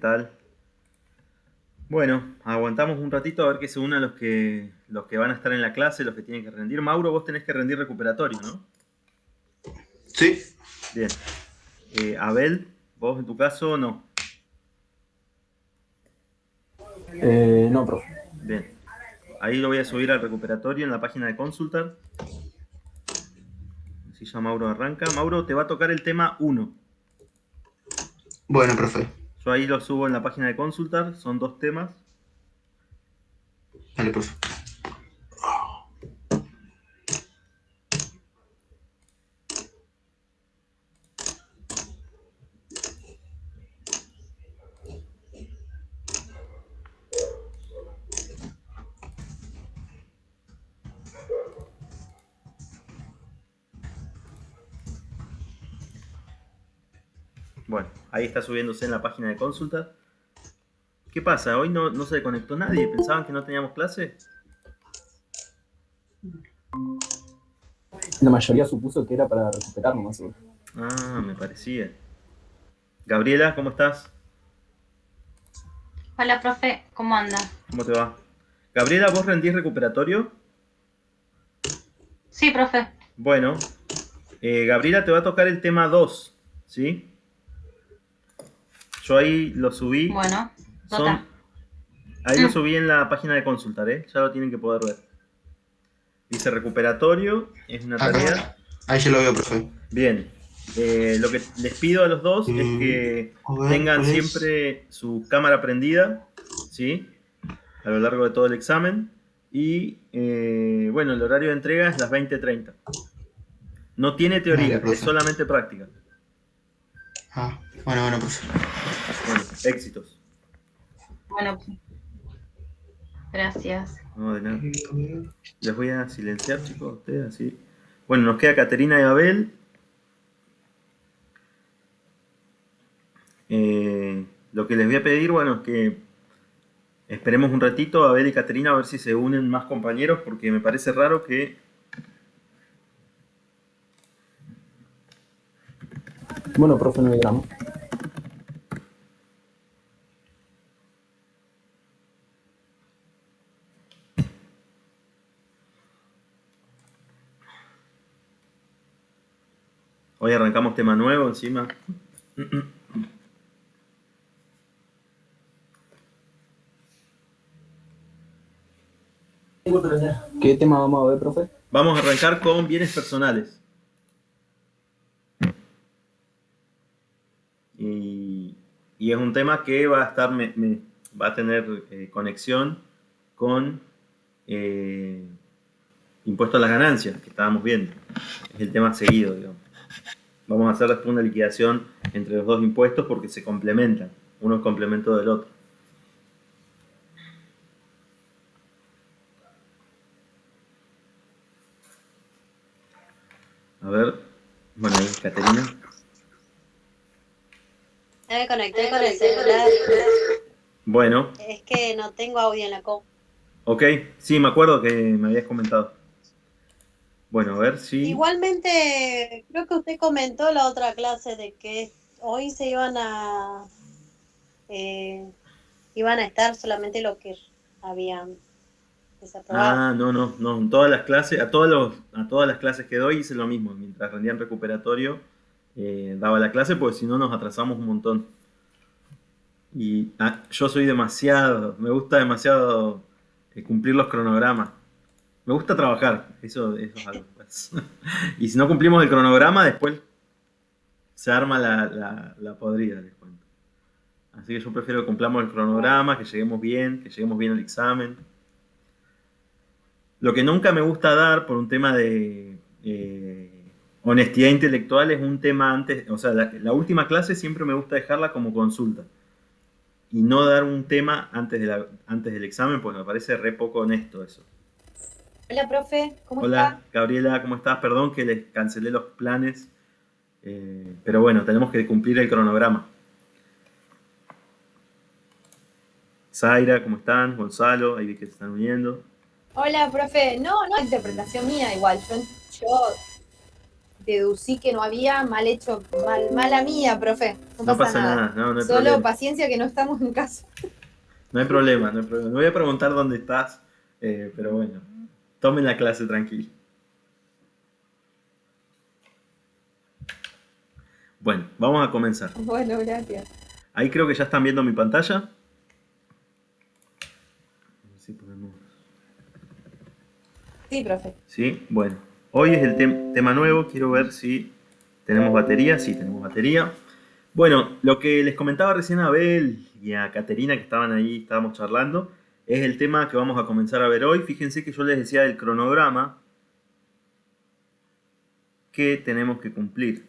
Tal. Bueno, aguantamos un ratito a ver que se unan los que van a estar en la clase, los que tienen que rendir. Mauro, vos tenés que rendir recuperatorio, ¿no? Sí, Bien. Abel, vos en tu caso no. No, profe. Bien. Ahí lo voy a subir al recuperatorio en la página de Consultar. Así ya Mauro arranca. Mauro, te va a tocar el tema 1. bueno, profe. Yo ahí lo subo en la página de Consultar. Son 2 temas. Dale, profe. Bueno, ahí está subiéndose en la página de Consultar. ¿Qué pasa? Hoy no se conectó nadie. ¿Pensaban que no teníamos clase? La mayoría supuso que era para recuperarnos más o menos. Ah, me parecía. Gabriela, ¿cómo estás? Hola, profe, ¿cómo anda? ¿Cómo te va? Gabriela, ¿vos rendís recuperatorio? Sí, profe. Bueno, Gabriela te va a tocar el tema 2, ¿sí? Yo ahí lo subí. Bueno, Son, ahí lo subí en la página de Consultar, ¿eh? Ya lo tienen que poder ver. Dice recuperatorio, es una tarea. Acá. Ahí ya lo veo, profe. Bien, lo que les pido a los dos es que A ver, tengan ¿cuál es? siempre su cámara prendida, ¿sí? A lo largo de todo el examen. Y bueno, el horario de entrega es las 20:30. No tiene teoría, Dale, profe. es solamente práctica. Ah, bueno, profe. Bueno, éxitos. bueno, gracias. No, de nada. Les voy a silenciar, chicos, a ustedes así. Bueno, nos queda Caterina y Abel. Lo que les voy a pedir, bueno, es que esperemos un ratito a Abel y Caterina a ver si se unen más compañeros, porque me parece raro que... Bueno, profe, no hay drama. Hoy arrancamos tema nuevo encima. ¿Qué tema vamos a ver, profe? Vamos a arrancar con bienes personales. Y es un tema que va a estar, va a tener conexión con impuesto a las ganancias que estábamos viendo. Es el tema seguido, digamos. Vamos a hacer después una liquidación entre los dos impuestos porque se complementan. Uno es complemento del otro. A ver, bueno, ahí, Caterina. Ya me conecté con el celular. Bueno, Es que no tengo audio en la compu. ok, sí, me acuerdo que me habías comentado. Bueno, a ver si... Igualmente, creo que usted comentó la otra clase de que hoy se iban a estar solamente los que habían desaprobado. Ah, no, en todas las clases, a todas las clases que doy hice lo mismo. Mientras rendían recuperatorio, daba la clase, porque si no nos atrasamos un montón. Y yo soy me gusta demasiado cumplir los cronogramas. Me gusta trabajar, eso es algo. Pues. Y si no cumplimos el cronograma, después se arma la podrida, les cuento. Así que yo prefiero que cumplamos el cronograma, que lleguemos bien al examen. Lo que nunca me gusta dar por un tema de honestidad intelectual es un tema antes, o sea, la última clase siempre me gusta dejarla como consulta y no dar un tema antes del examen, porque me parece re poco honesto eso. Hola, profe, ¿cómo Hola, está? Gabriela, ¿cómo estás? Perdón que les cancelé los planes, pero bueno, tenemos que cumplir el cronograma. Zaira, ¿cómo están? Gonzalo, ahí vi que se están uniendo. Hola, profe. No, no, interpretación mía igual. Yo deducí que no había mal hecho, mala mía, profe. No pasa nada, no hay Solo problema. paciencia que no estamos en casa. No hay problema, no hay problema. No voy a preguntar dónde estás, pero bueno, tomen la clase tranquilo. Bueno, vamos a comenzar. Bueno, gracias. Ahí creo que ya están viendo mi pantalla. A ver si podemos... Sí, profe. Sí, bueno. Hoy es el tema nuevo. Quiero ver si tenemos batería. Sí, tenemos batería. Bueno, lo que les comentaba recién a Abel y a Caterina, que estaban ahí, estábamos charlando, es el tema que vamos a comenzar a ver hoy. Fíjense que yo les decía del cronograma que tenemos que cumplir.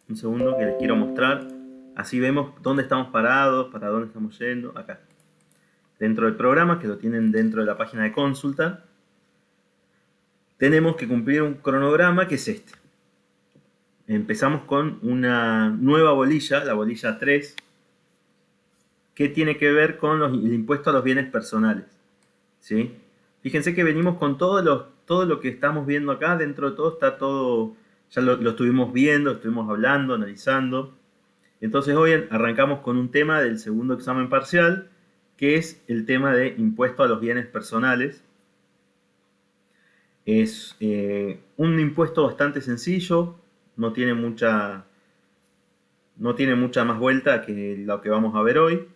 Un segundo que les quiero mostrar. Así vemos dónde estamos parados, para dónde estamos yendo. Acá. Dentro del programa, que lo tienen dentro de la página de consulta, tenemos que cumplir un cronograma que es este. Empezamos con una nueva bolilla, la bolilla 3, que tiene que ver con el impuesto a los bienes personales. ¿Sí? Fíjense que venimos con todo lo que estamos viendo acá, dentro de todo está todo, ya lo estuvimos viendo, estuvimos hablando, analizando. Entonces hoy arrancamos con un tema del segundo examen parcial, que es el tema de impuesto a los bienes personales. Es un impuesto bastante sencillo, no tiene mucha más vuelta que lo que vamos a ver hoy.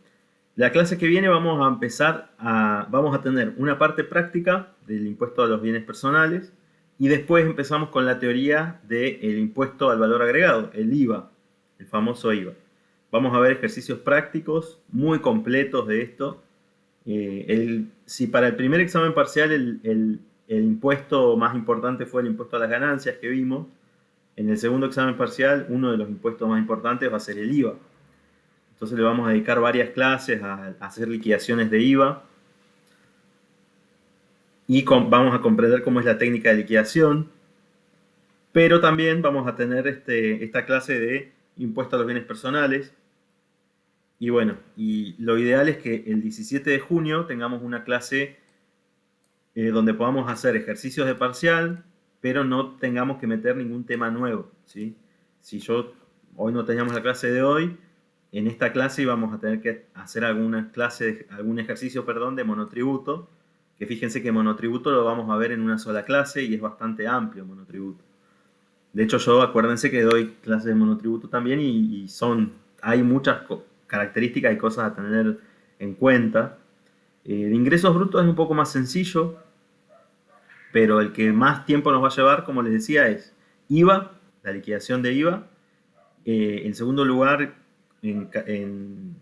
La clase que viene vamos a tener una parte práctica del impuesto a los bienes personales y después empezamos con la teoría del impuesto al valor agregado, el IVA, el famoso IVA. Vamos a ver ejercicios prácticos muy completos de esto. Si para el primer examen parcial el impuesto más importante fue el impuesto a las ganancias que vimos, en el segundo examen parcial uno de los impuestos más importantes va a ser el IVA. Entonces le vamos a dedicar varias clases a hacer liquidaciones de IVA y vamos a comprender cómo es la técnica de liquidación, pero también vamos a tener esta clase de impuesto a los bienes personales. Y bueno, y lo ideal es que el 17 de junio tengamos una clase donde podamos hacer ejercicios de parcial, pero no tengamos que meter ningún tema nuevo, ¿sí? Si hoy no teníamos la clase de hoy, en esta clase íbamos a tener que hacer algún ejercicio de monotributo, que fíjense que monotributo lo vamos a ver en una sola clase y es bastante amplio monotributo. De hecho, acuérdense que doy clases de monotributo también y hay muchas características y cosas a tener en cuenta. De ingresos brutos es un poco más sencillo, pero el que más tiempo nos va a llevar, como les decía, es IVA, la liquidación de IVA. En segundo lugar, en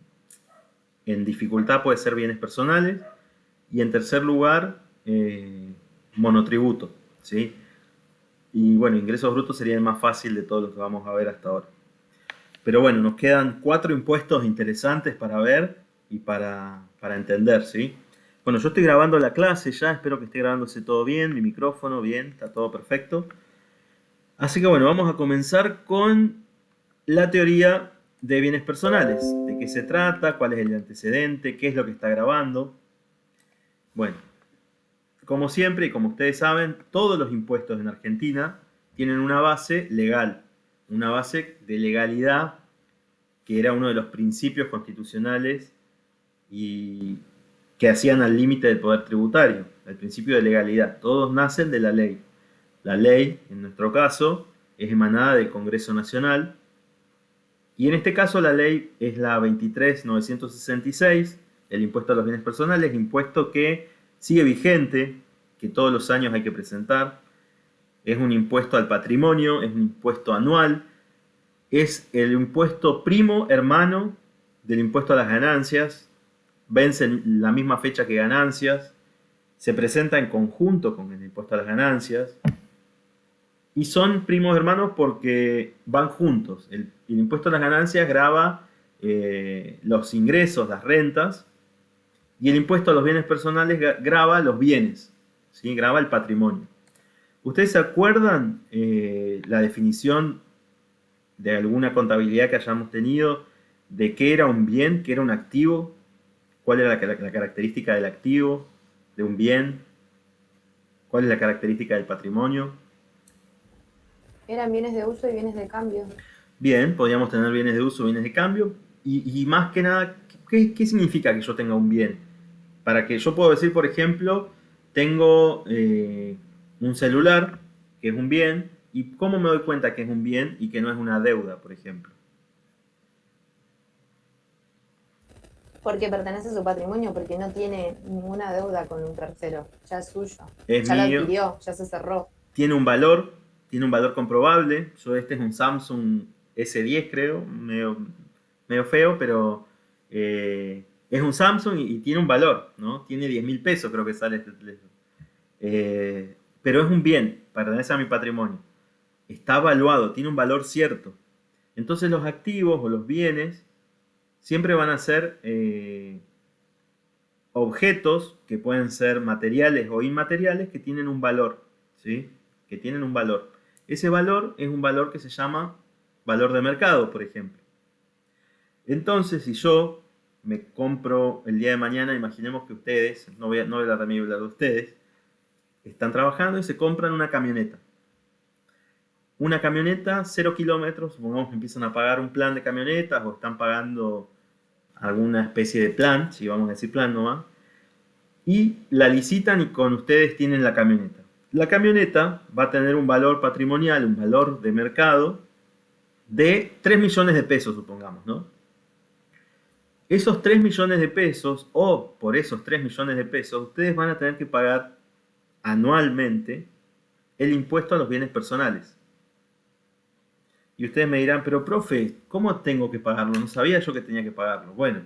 dificultad puede ser bienes personales. Y en tercer lugar, monotributo, ¿sí? Y bueno, ingresos brutos sería el más fácil de todos los que vamos a ver hasta ahora. Pero bueno, nos quedan 4 impuestos interesantes para ver y para entender, ¿sí? Bueno, yo estoy grabando la clase ya, espero que esté grabándose todo bien, mi micrófono bien, está todo perfecto. Así que bueno, vamos a comenzar con la teoría de bienes personales. ¿De qué se trata? ¿Cuál es el antecedente? ¿Qué es lo que está grabando? Bueno, como siempre y como ustedes saben, todos los impuestos en Argentina tienen una base legal, una base de legalidad, que era uno de los principios constitucionales y que hacían al límite del poder tributario, el principio de legalidad. Todos nacen de la ley. La ley, en nuestro caso, es emanada del Congreso Nacional y en este caso la ley es la 23.966, el impuesto a los bienes personales, impuesto que sigue vigente, que todos los años hay que presentar. Es un impuesto al patrimonio, es un impuesto anual, es el impuesto primo hermano del impuesto a las ganancias, vence en la misma fecha que ganancias, se presenta en conjunto con el impuesto a las ganancias, y son primos hermanos porque van juntos. El impuesto a las ganancias grava los ingresos, las rentas, y el impuesto a los bienes personales grava los bienes, ¿sí? Grava el patrimonio. ¿Ustedes se acuerdan la definición de alguna contabilidad que hayamos tenido de qué era un bien, qué era un activo? ¿Cuál era la característica del activo, de un bien? ¿Cuál es la característica del patrimonio? Eran bienes de uso y bienes de cambio. Bien, podríamos tener bienes de uso, bienes de cambio. Y más que nada, ¿qué significa que yo tenga un bien? Para que yo puedo decir, por ejemplo, tengo un celular, que es un bien, y ¿cómo me doy cuenta que es un bien y que no es una deuda, por ejemplo? Porque pertenece a su patrimonio, porque no tiene ninguna deuda con un tercero. Ya es suyo. Es Ya lo mío. adquirió, ya se cerró. Tiene un valor comprobable. Este es un Samsung S10, creo, medio feo, pero es un Samsung y tiene un valor, ¿no? Tiene 10.000 pesos, creo que sale este teléfono. Pero es un bien, pertenece a mi patrimonio. Está evaluado, tiene un valor cierto. Entonces los activos o los bienes siempre van a ser objetos que pueden ser materiales o inmateriales que tienen un valor, ¿sí? Que tienen un valor. Ese valor es un valor que se llama valor de mercado, por ejemplo. Entonces, si yo me compro el día de mañana, imaginemos que ustedes, no voy a hablar de mí, voy a hablar de ustedes, están trabajando y se compran una camioneta. Una camioneta, 0 kilómetros, supongamos que empiezan a pagar un plan de camionetas o están pagando alguna especie de plan, si vamos a decir plan nomás, y la licitan y con ustedes tienen la camioneta. La camioneta va a tener un valor patrimonial, un valor de mercado de 3 millones de pesos, supongamos, ¿no? Esos 3 millones de pesos, o por esos 3 millones de pesos, ustedes van a tener que pagar anualmente el impuesto a los bienes personales. Y ustedes me dirán, pero profe, ¿cómo tengo que pagarlo? No sabía yo que tenía que pagarlo. Bueno,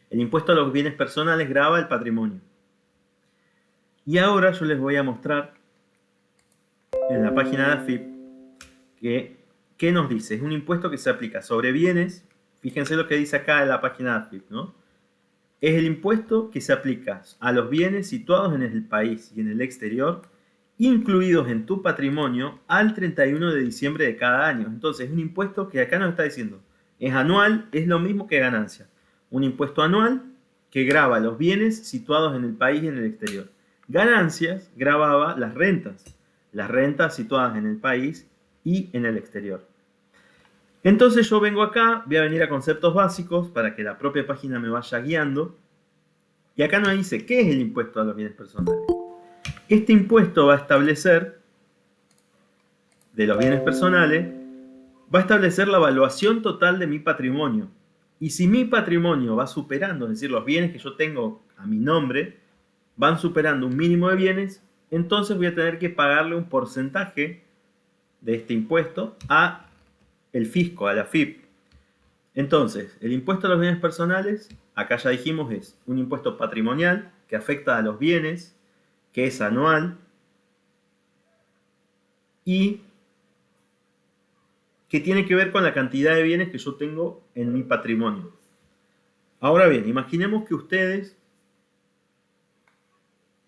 el impuesto a los bienes personales grava el patrimonio. Y ahora yo les voy a mostrar en la página de AFIP ¿qué nos dice? Es un impuesto que se aplica sobre bienes. Fíjense lo que dice acá en la página de AFIP, ¿no? Es el impuesto que se aplica a los bienes situados en el país y en el exterior, incluidos en tu patrimonio al 31 de diciembre de cada año. Entonces, es un impuesto que acá nos está diciendo, es anual, es lo mismo que ganancia. Un impuesto anual que grava los bienes situados en el país y en el exterior. Ganancias gravaba las rentas situadas en el país y en el exterior. Entonces yo vengo acá, voy a venir a conceptos básicos para que la propia página me vaya guiando. Y acá nos dice, ¿qué es el impuesto a los bienes personales? Este impuesto va a establecer, de los bienes personales, va a establecer la evaluación total de mi patrimonio. Y si mi patrimonio va superando, es decir, los bienes que yo tengo a mi nombre, van superando un mínimo de bienes, entonces voy a tener que pagarle un porcentaje de este impuesto a el fisco, a la AFIP. Entonces, el impuesto a los bienes personales, acá ya dijimos, es un impuesto patrimonial que afecta a los bienes, que es anual y que tiene que ver con la cantidad de bienes que yo tengo en mi patrimonio. Ahora bien, imaginemos que ustedes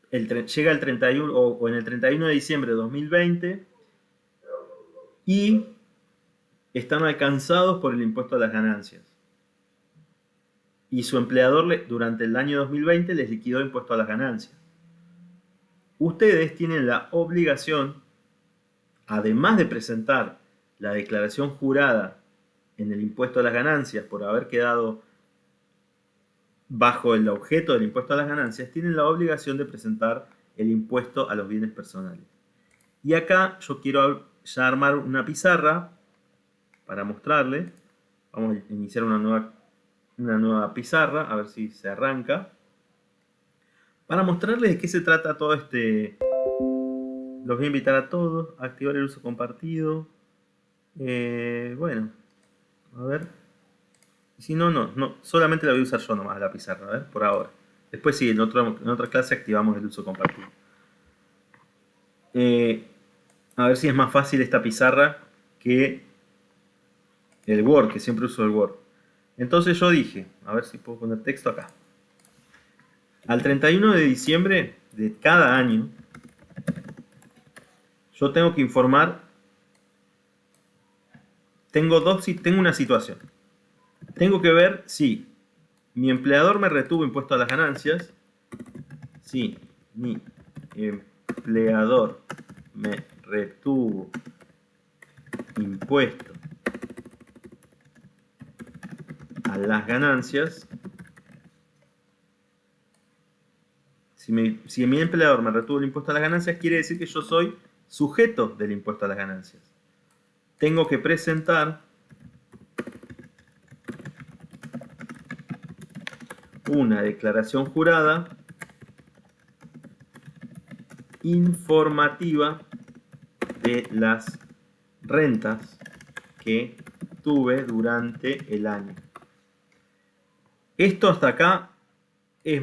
llega el 31 o en el 31 de diciembre de 2020 y están alcanzados por el impuesto a las ganancias. Y su empleador durante el año 2020 les liquidó impuesto a las ganancias. Ustedes tienen la obligación, además de presentar la declaración jurada en el impuesto a las ganancias por haber quedado bajo el objeto del impuesto a las ganancias, tienen la obligación de presentar el impuesto a los bienes personales. Y acá yo quiero ya armar una pizarra para mostrarle. Vamos a iniciar una nueva pizarra, a ver si se arranca. Para mostrarles de qué se trata todo este... Los voy a invitar a todos a activar el uso compartido. Bueno, a ver. Si no, solamente la voy a usar yo nomás, la pizarra, a ver, por ahora. Después sí, en otra clase activamos el uso compartido. A ver si es más fácil esta pizarra que el Word, que siempre uso el Word. Entonces yo dije, a ver si puedo poner texto acá. Al 31 de diciembre de cada año, yo tengo que informar, tengo una situación. Tengo que ver si mi empleador me retuvo impuesto a las ganancias, si mi empleador me retuvo impuesto a las ganancias, si mi empleador me retuvo el impuesto a las ganancias, quiere decir que yo soy sujeto del impuesto a las ganancias. Tengo que presentar una declaración jurada informativa de las rentas que tuve durante el año. Esto hasta acá es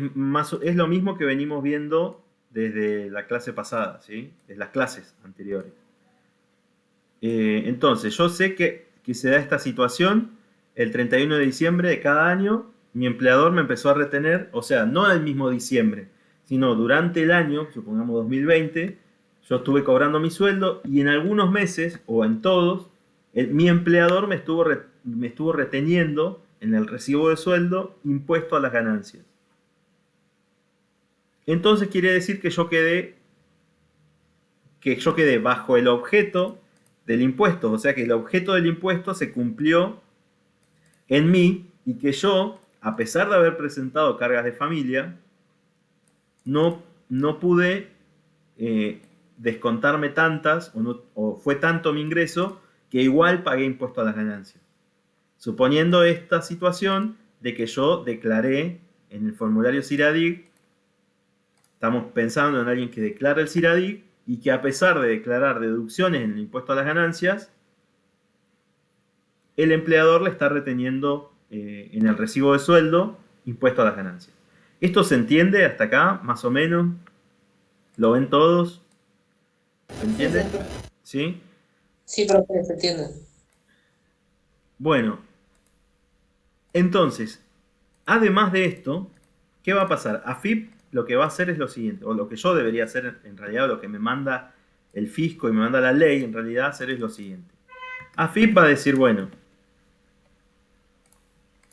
lo mismo que venimos viendo desde la clase pasada, ¿sí? Desde las clases anteriores. Entonces, yo sé que se da esta situación el 31 de diciembre de cada año. Mi empleador me empezó a retener, o sea, no el mismo diciembre, sino durante el año, supongamos 2020, yo estuve cobrando mi sueldo y en algunos meses, o en todos, mi empleador me estuvo reteniendo en el recibo de sueldo impuesto a las ganancias. Entonces quiere decir que yo quedé bajo el objeto del impuesto, o sea que el objeto del impuesto se cumplió en mí y que yo, a pesar de haber presentado cargas de familia, no pude descontarme tantas o fue tanto mi ingreso que igual pagué impuesto a las ganancias. Suponiendo esta situación de que yo declaré en el formulario CIRADIG, estamos pensando en alguien que declara el CIRADIG y que a pesar de declarar deducciones en el impuesto a las ganancias, el empleador le está reteniendo en el recibo de sueldo impuesto a las ganancias. ¿Esto se entiende hasta acá, más o menos? ¿Lo ven todos? ¿Se entiende? ¿Sí? Sí, profe, se entiende. Bueno, entonces, además de esto, ¿qué va a pasar? AFIP lo que va a hacer es lo siguiente, o lo que yo debería hacer en realidad, lo que me manda el fisco y me manda la ley, en realidad hacer es lo siguiente. AFIP va a decir, bueno,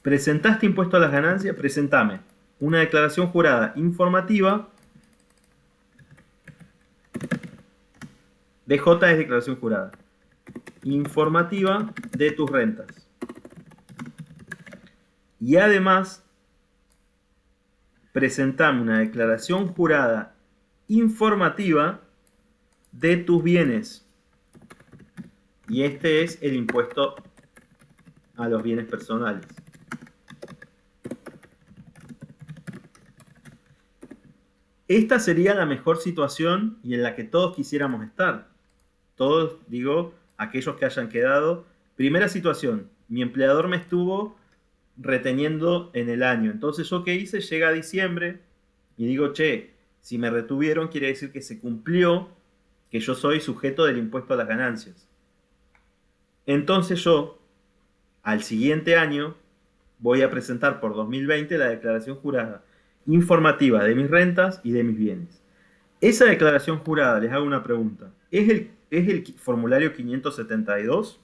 presentaste impuesto a las ganancias, presentame una declaración jurada informativa. DJ es declaración jurada informativa de tus rentas. Y además, presentame una declaración jurada informativa de tus bienes. Y este es el impuesto a los bienes personales. Esta sería la mejor situación y en la que todos quisiéramos estar. Todos, digo, aquellos que hayan quedado. Primera situación, mi empleador me estuvo reteniendo en el año. Entonces, ¿yo qué hice? Llega a diciembre y digo, che, si me retuvieron quiere decir que se cumplió, que yo soy sujeto del impuesto a las ganancias. Entonces yo, al siguiente año, voy a presentar por 2020 la declaración jurada informativa de mis rentas y de mis bienes. Esa declaración jurada, les hago una pregunta, ¿es el formulario 572?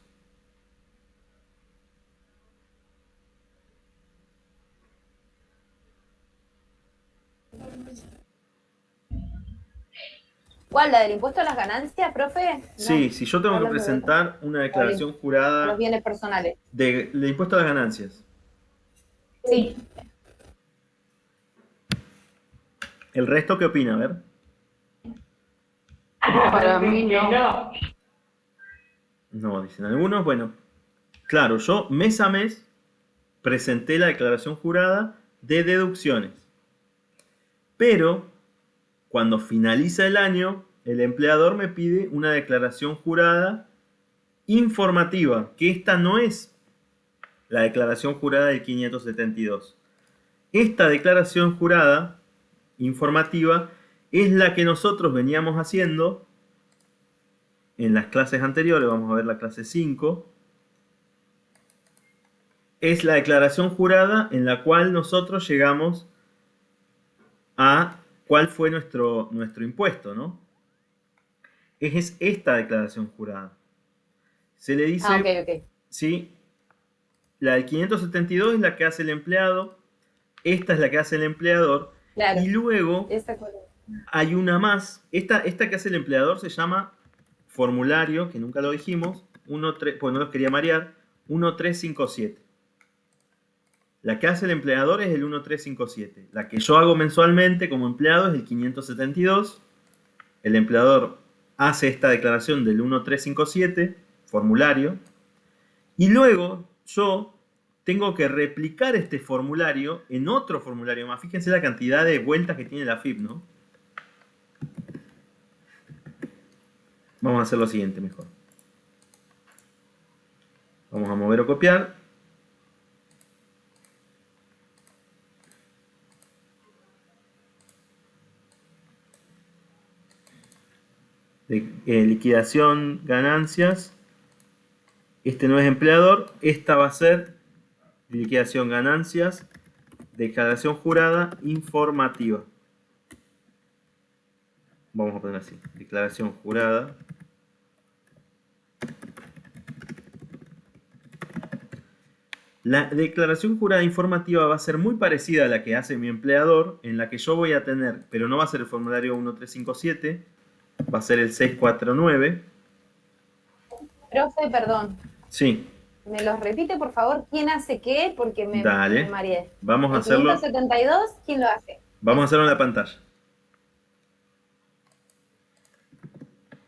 ¿Cuál? ¿La del impuesto a las ganancias, profe? No. Sí, si yo tengo que presentar una declaración jurada Los bienes personales. de impuesto a las ganancias. Sí. ¿El resto qué opina? A ver. Para mí no. No, dicen algunos. Bueno, claro, yo mes a mes presenté la declaración jurada de deducciones. Pero, cuando finaliza el año, el empleador me pide una declaración jurada informativa, que esta no es la declaración jurada del 572. Esta declaración jurada informativa es la que nosotros veníamos haciendo en las clases anteriores. Vamos a ver la clase 5. Es la declaración jurada en la cual nosotros llegamos a cuál fue nuestro Ah, impuesto, ¿no? Es esta declaración jurada. Se le dice, ok. ¿sí? La del 572 es la que hace el empleado, esta es la que hace el empleador, Claro. y luego Esa cuál es. hay una más. Esta que hace el empleador se llama formulario, que nunca lo dijimos, pues no los quería marear, 1357. La que hace el empleador es el 1357. La que yo hago mensualmente como empleado es el 572. El empleador hace esta declaración del 1357, formulario, y luego yo tengo que replicar este formulario en otro formulario más. Fíjense la cantidad de vueltas que tiene la FIP, ¿no? Vamos a hacer lo siguiente mejor. Vamos a mover o copiar. Liquidación, ganancias. Este no es empleador. Esta va a ser liquidación, ganancias, declaración jurada informativa. Vamos a poner así. Declaración jurada. La declaración jurada informativa va a ser muy parecida a la que hace mi empleador, en la que yo voy a tener, pero no va a ser el formulario 1357, va a ser el 649. Profe, perdón. Sí. ¿Me los repite, por favor? ¿Quién hace qué? Porque me mareé. Vamos a ¿El hacerlo. 572, quién lo hace? Vamos a hacerlo en la pantalla.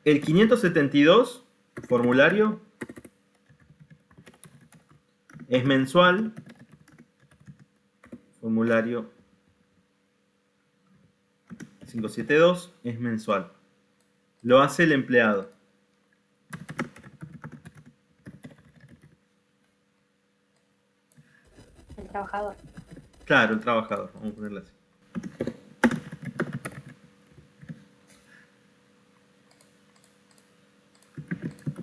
El 572, formulario, es mensual. Formulario 572 es mensual. Lo hace el empleado. El trabajador. Claro, el trabajador. Vamos a ponerlo así.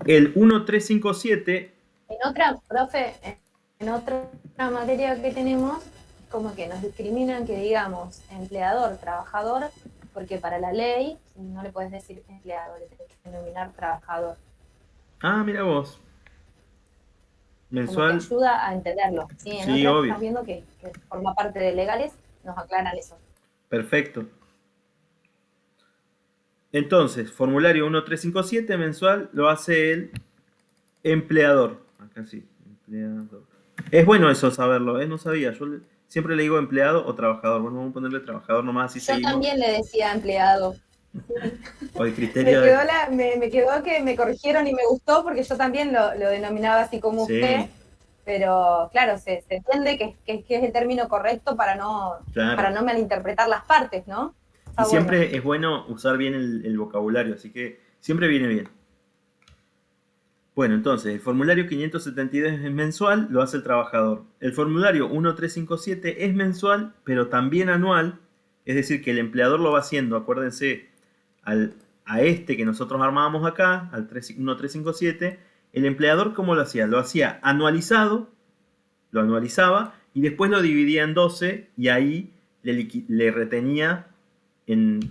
El 1357. En otra, profe, en otra materia que tenemos, como que nos discriminan que digamos empleador, trabajador, porque para la ley no le puedes decir empleado, le tienes que denominar trabajador. Ah, mira vos. Mensual. Como que ayuda a entenderlo. Sí, en Sí, otras obvio. estás viendo que forma parte de legales, nos aclaran eso. Perfecto. Entonces, formulario 1357 mensual lo hace el empleador. Acá sí, empleador. Es bueno eso saberlo, ¿eh? No sabía. Yo siempre le digo empleado o trabajador. Bueno, vamos a ponerle trabajador nomás, así Yo seguimos. también le decía empleado. O el Me criterio quedó, de... me quedó que me corrigieron y me gustó porque yo también lo denominaba así como Sí. usted, pero claro, se entiende que es el término correcto para no Claro. malinterpretar las partes, ¿no? Está Y siempre bueno. es bueno usar bien el vocabulario, así que siempre viene bien. Bueno, entonces, el formulario 572 es mensual, lo hace el trabajador. El formulario 1357 es mensual, pero también anual, es decir, que el empleador lo va haciendo, acuérdense, a este que nosotros armábamos acá, al 1357, el empleador, ¿cómo lo hacía? Lo hacía anualizado, lo anualizaba, y después lo dividía en 12, y ahí le retenía,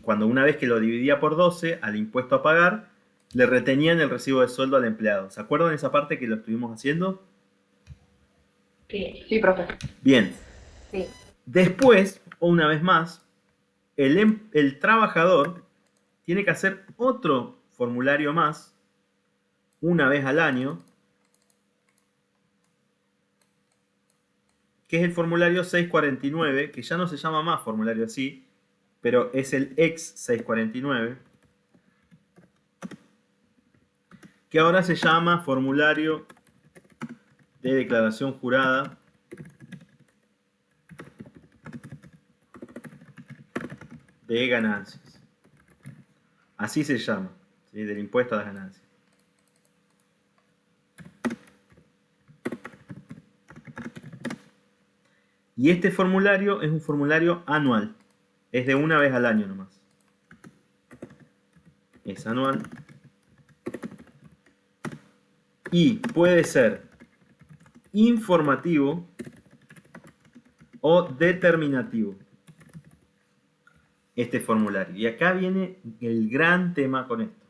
cuando una vez que lo dividía por 12, al impuesto a pagar, le retenían el recibo de sueldo al empleado. ¿Se acuerdan de esa parte que lo estuvimos haciendo? Sí, profe. Bien. Sí. Después, o una vez más, el trabajador tiene que hacer otro formulario más, una vez al año, que es el formulario 649, que ya no se llama más formulario así, pero es el ex 649. Que ahora se llama formulario de declaración jurada de ganancias. Así se llama, ¿sí? Del impuesto a las ganancias. Y este formulario es un formulario anual. Es de una vez al año nomás. Es anual. Y puede ser informativo o determinativo este formulario. Y acá viene el gran tema con esto.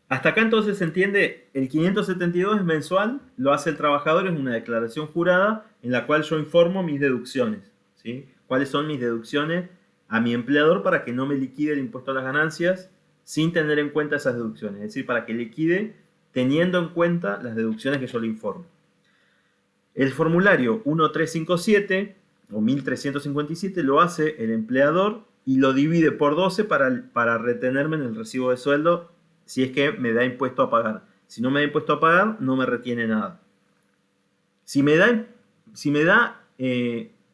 Hasta acá entonces se entiende, el 572 es mensual, lo hace el trabajador, es una declaración jurada en la cual yo informo mis deducciones, ¿sí? ¿Cuáles son mis deducciones a mi empleador para que no me liquide el impuesto a las ganancias sin tener en cuenta esas deducciones? Es decir, para que liquide teniendo en cuenta las deducciones que yo le informo. El formulario 1357 o 1357 lo hace el empleador y lo divide por 12 para retenerme en el recibo de sueldo si es que me da impuesto a pagar. Si no me da impuesto a pagar, no me retiene nada. Si me da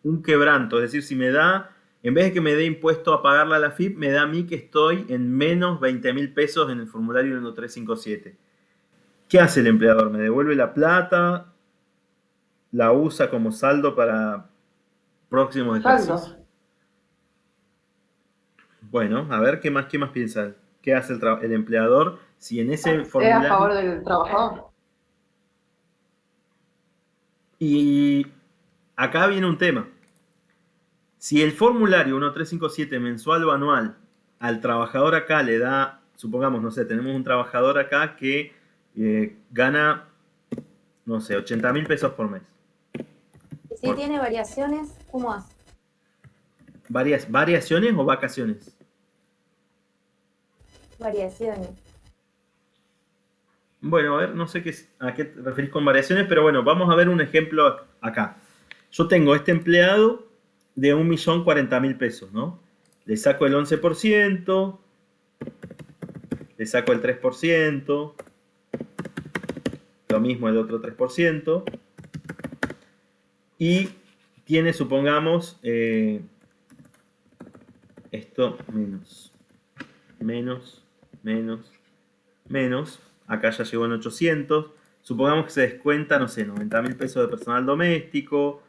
un quebranto, es decir, si me da, en vez de que me dé impuesto a pagarla a la AFIP, me da a mí que estoy en menos 20.000 pesos en el formulario 1357. ¿Qué hace el empleador? ¿Me devuelve la plata? ¿La usa como saldo para próximos ejercicios? Saldo. Bueno, a ver, ¿qué más piensa? ¿Qué hace el empleador si en ese Es a formulario... favor del trabajador. Y acá viene un tema. Si el formulario 1357 mensual o anual al trabajador acá le da, supongamos, no sé, tenemos un trabajador acá que gana, no sé, 80.000 pesos por mes. Y si tiene variaciones, ¿cómo hace? ¿Variaciones o vacaciones? Variaciones. Bueno, a ver, no sé a qué te referís con variaciones, pero bueno, vamos a ver un ejemplo acá. Yo tengo este empleado de 1.040.000 pesos, ¿no? Le saco el 11%, le saco el 3%, lo mismo el otro 3%, y tiene, supongamos, esto menos, acá ya llegó en 800, supongamos que se descuenta, no sé, 90.000 pesos de personal doméstico,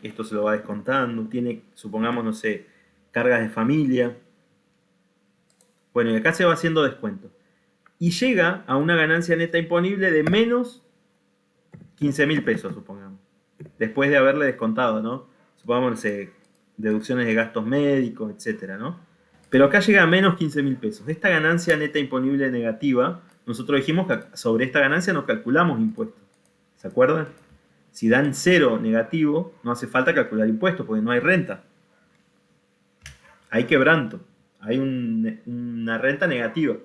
esto se lo va descontando, tiene, supongamos, no sé, cargas de familia. Bueno, y acá se va haciendo descuento. Y llega a una ganancia neta imponible de menos 15.000 pesos, supongamos. Después de haberle descontado, ¿no? Supongamos, no sé, deducciones de gastos médicos, etcétera, ¿no? Pero acá llega a menos 15.000 pesos. Esta ganancia neta imponible negativa, nosotros dijimos que sobre esta ganancia no calculamos impuestos. ¿Se acuerdan? Si dan 0 negativo, no hace falta calcular impuestos porque no hay renta. Hay quebranto. Hay una renta negativa.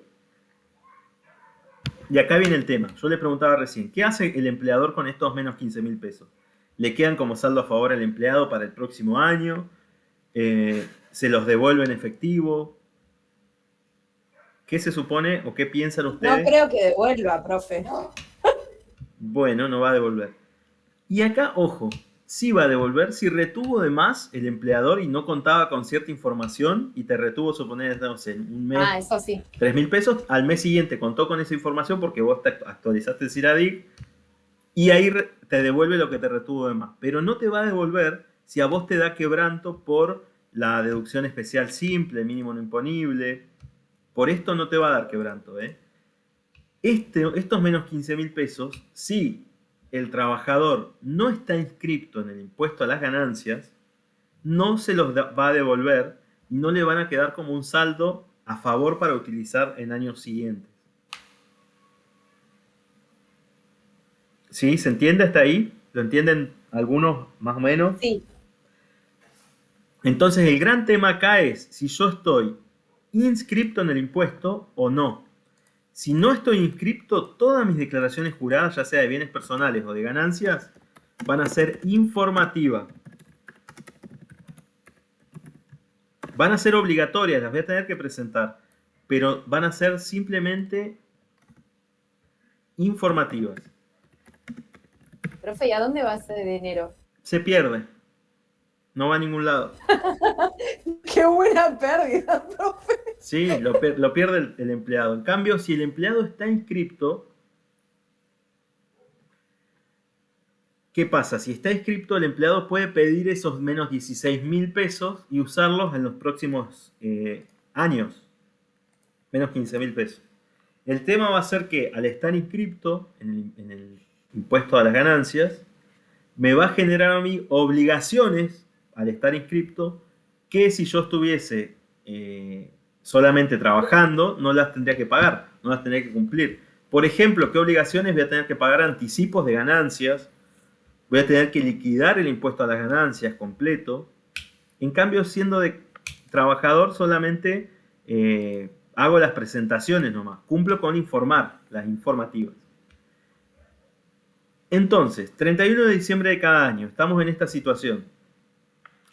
Y acá viene el tema. Yo le preguntaba recién, ¿qué hace el empleador con estos menos 15.000 pesos? ¿Le quedan como saldo a favor al empleado para el próximo año? ¿Se los devuelve en efectivo? ¿Qué se supone o qué piensan ustedes? No creo que devuelva, profe. Bueno, no va a devolver. Y acá, ojo, sí va a devolver si retuvo de más el empleador y no contaba con cierta información y te retuvo, suponer, no sé, un mes, Eso sí. 3.000 pesos, al mes siguiente contó con esa información porque vos actualizaste el CIRADIC y ahí te devuelve lo que te retuvo de más. Pero no te va a devolver si a vos te da quebranto por la deducción especial simple, mínimo no imponible. Por esto no te va a dar quebranto, ¿eh? Estos menos 15.000 pesos, si el trabajador no está inscripto en el impuesto a las ganancias, no se los va a devolver y no le van a quedar como un saldo a favor para utilizar en años siguientes. ¿Sí? ¿Se entiende hasta ahí? ¿Lo entienden algunos más o menos? Sí. Entonces el gran tema acá es si yo estoy inscripto en el impuesto o no. Si no estoy inscripto, todas mis declaraciones juradas, ya sea de bienes personales o de ganancias, van a ser informativas. Van a ser obligatorias, las voy a tener que presentar, pero van a ser simplemente informativas. Profe, ¿y a dónde va ese dinero? Se pierde. No va a ningún lado. Qué buena pérdida, profe. Sí, lo pierde el empleado. En cambio, si el empleado está inscripto, ¿qué pasa? Si está inscripto, el empleado puede pedir esos menos 16.000 pesos y usarlos en los próximos años. Menos 15.000 pesos. El tema va a ser que al estar inscripto en el impuesto a las ganancias, me va a generar a mí obligaciones al estar inscripto que si yo estuviese solamente trabajando, no las tendría que pagar, no las tendría que cumplir. Por ejemplo, ¿qué obligaciones? Voy a tener que pagar anticipos de ganancias, voy a tener que liquidar el impuesto a las ganancias completo. En cambio, siendo trabajador solamente hago las presentaciones nomás. Cumplo con informar, las informativas. Entonces, 31 de diciembre de cada año, estamos en esta situación.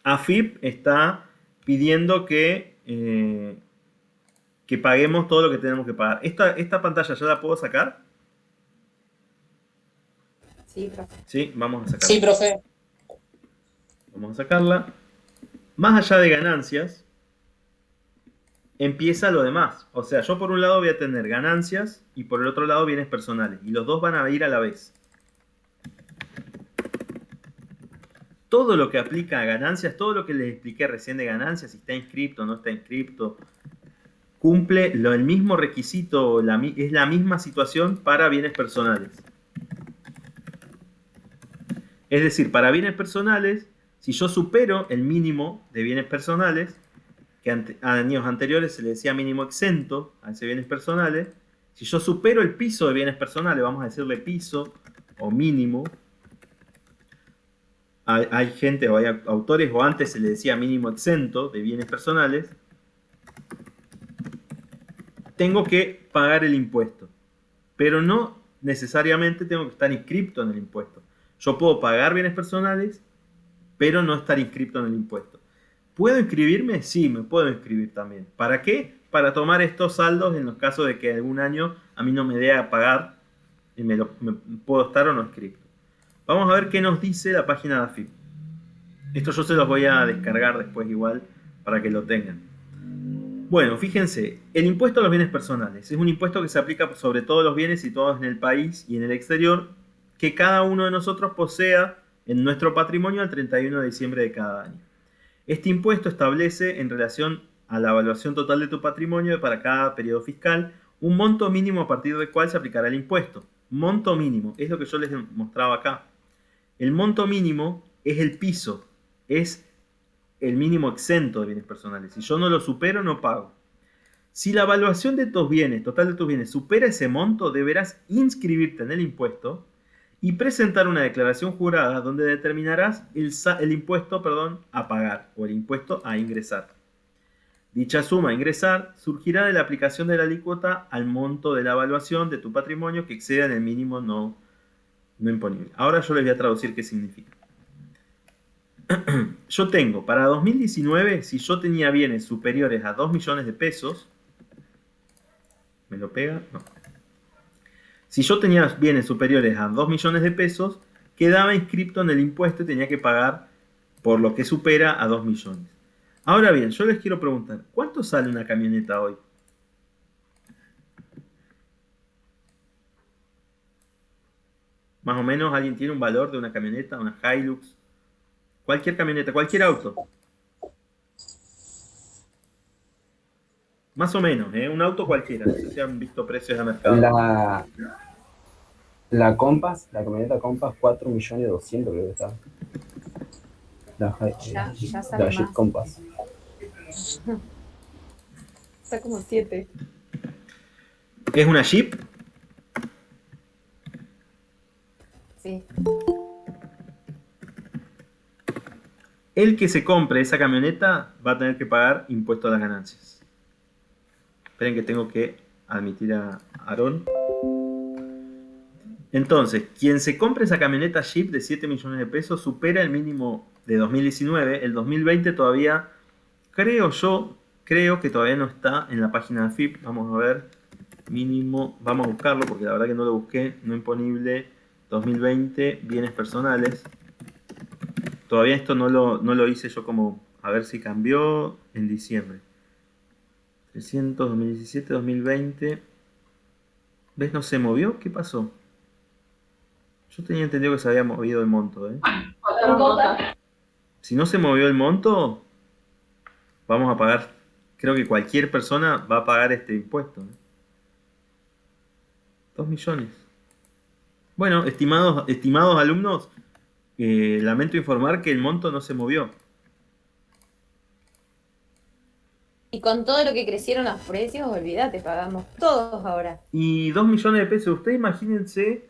AFIP está pidiendo que paguemos todo lo que tenemos que pagar. ¿Esta pantalla ya la puedo sacar? Sí, profe. Sí, vamos a sacarla. Sí, profe. Vamos a sacarla. Más allá de ganancias, empieza lo demás. O sea, yo por un lado voy a tener ganancias y por el otro lado bienes personales. Y los dos van a ir a la vez. Todo lo que aplica a ganancias, todo lo que les expliqué recién de ganancias, si está inscripto o no está inscripto, cumple el mismo requisito, es la misma situación para bienes personales. Es decir, para bienes personales, si yo supero el mínimo de bienes personales, que a años anteriores se le decía mínimo exento a ese bienes personales, si yo supero el piso de bienes personales, vamos a decirle piso o mínimo, hay gente o hay autores, o antes se le decía mínimo exento de bienes personales, tengo que pagar el impuesto. Pero no necesariamente tengo que estar inscripto en el impuesto. Yo puedo pagar bienes personales, pero no estar inscripto en el impuesto. ¿Puedo inscribirme? Sí, me puedo inscribir también. ¿Para qué? Para tomar estos saldos en los casos de que algún año a mí no me dé a pagar y me puedo estar o no inscrito. Vamos a ver qué nos dice la página de AFIP. Esto yo se los voy a descargar después igual para que lo tengan. Bueno, fíjense, el impuesto a los bienes personales es un impuesto que se aplica sobre todos los bienes situados en el país y en el exterior que cada uno de nosotros posea en nuestro patrimonio al 31 de diciembre de cada año. Este impuesto establece, en relación a la evaluación total de tu patrimonio para cada periodo fiscal, un monto mínimo a partir del cual se aplicará el impuesto. Monto mínimo, es lo que yo les mostraba acá. El monto mínimo es el piso, es el mínimo exento de bienes personales. Si yo no lo supero, no pago. Si la evaluación de tus bienes, total de tus bienes, supera ese monto, deberás inscribirte en el impuesto y presentar una declaración jurada donde determinarás el impuesto, a pagar o el impuesto a ingresar. Dicha suma a ingresar surgirá de la aplicación de la alícuota al monto de la evaluación de tu patrimonio que exceda en el mínimo no imponible. Ahora yo les voy a traducir qué significa. Yo tengo, para 2019, si yo tenía bienes superiores a 2 millones de pesos, ¿me lo pega? No. Si yo tenía bienes superiores a 2 millones de pesos, quedaba inscripto en el impuesto y tenía que pagar por lo que supera a 2 millones. Ahora bien, yo les quiero preguntar, ¿cuánto sale una camioneta hoy? Más o menos, ¿alguien tiene un valor de una camioneta, una Hilux? Cualquier camioneta, cualquier auto. Más o menos, un auto cualquiera. No sé si han visto precios de mercado. La Compass, la camioneta Compass, 4.200.000 creo que está. Ya sale la Jeep más. Compass. Está como 7. ¿Es una Jeep? Sí. El que se compre esa camioneta va a tener que pagar impuesto a las ganancias. Esperen que tengo que admitir a Aarón. Entonces, quien se compre esa camioneta Jeep de 7 millones de pesos supera el mínimo de 2019. El 2020 todavía, creo que todavía no está en la página de AFIP. Vamos a ver. Mínimo, vamos a buscarlo porque la verdad que no lo busqué. No imponible 2020, bienes personales. Todavía esto no lo hice yo como a ver si cambió en diciembre. 300, 2017, 2020. ¿Ves? No se movió. ¿Qué pasó? Yo tenía entendido que se había movido el monto. Si no se movió el monto, vamos a pagar. Creo que cualquier persona va a pagar este impuesto. 2 millones. Bueno, estimados alumnos, lamento informar que el monto no se movió. Y con todo lo que crecieron los precios, olvídate, pagamos todos ahora. Y 2 millones de pesos. Ustedes imagínense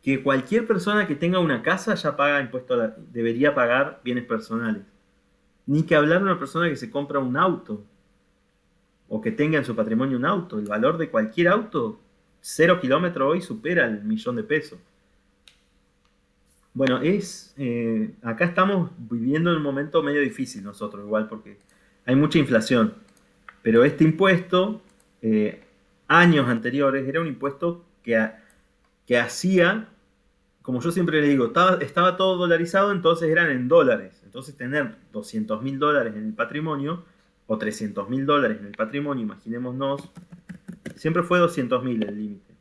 que cualquier persona que tenga una casa ya paga impuesto debería pagar bienes personales. Ni que hablar de una persona que se compra un auto o que tenga en su patrimonio un auto. El valor de cualquier auto, 0 kilómetros hoy, supera el 1.000.000 de pesos. Bueno, acá estamos viviendo en un momento medio difícil nosotros, igual, porque hay mucha inflación. Pero este impuesto, años anteriores, era un impuesto que hacía, como yo siempre le digo, estaba todo dolarizado, entonces eran en dólares. Entonces tener 200.000 dólares en el patrimonio, o 300.000 dólares en el patrimonio, imaginémonos, siempre fue 200.000 el límite.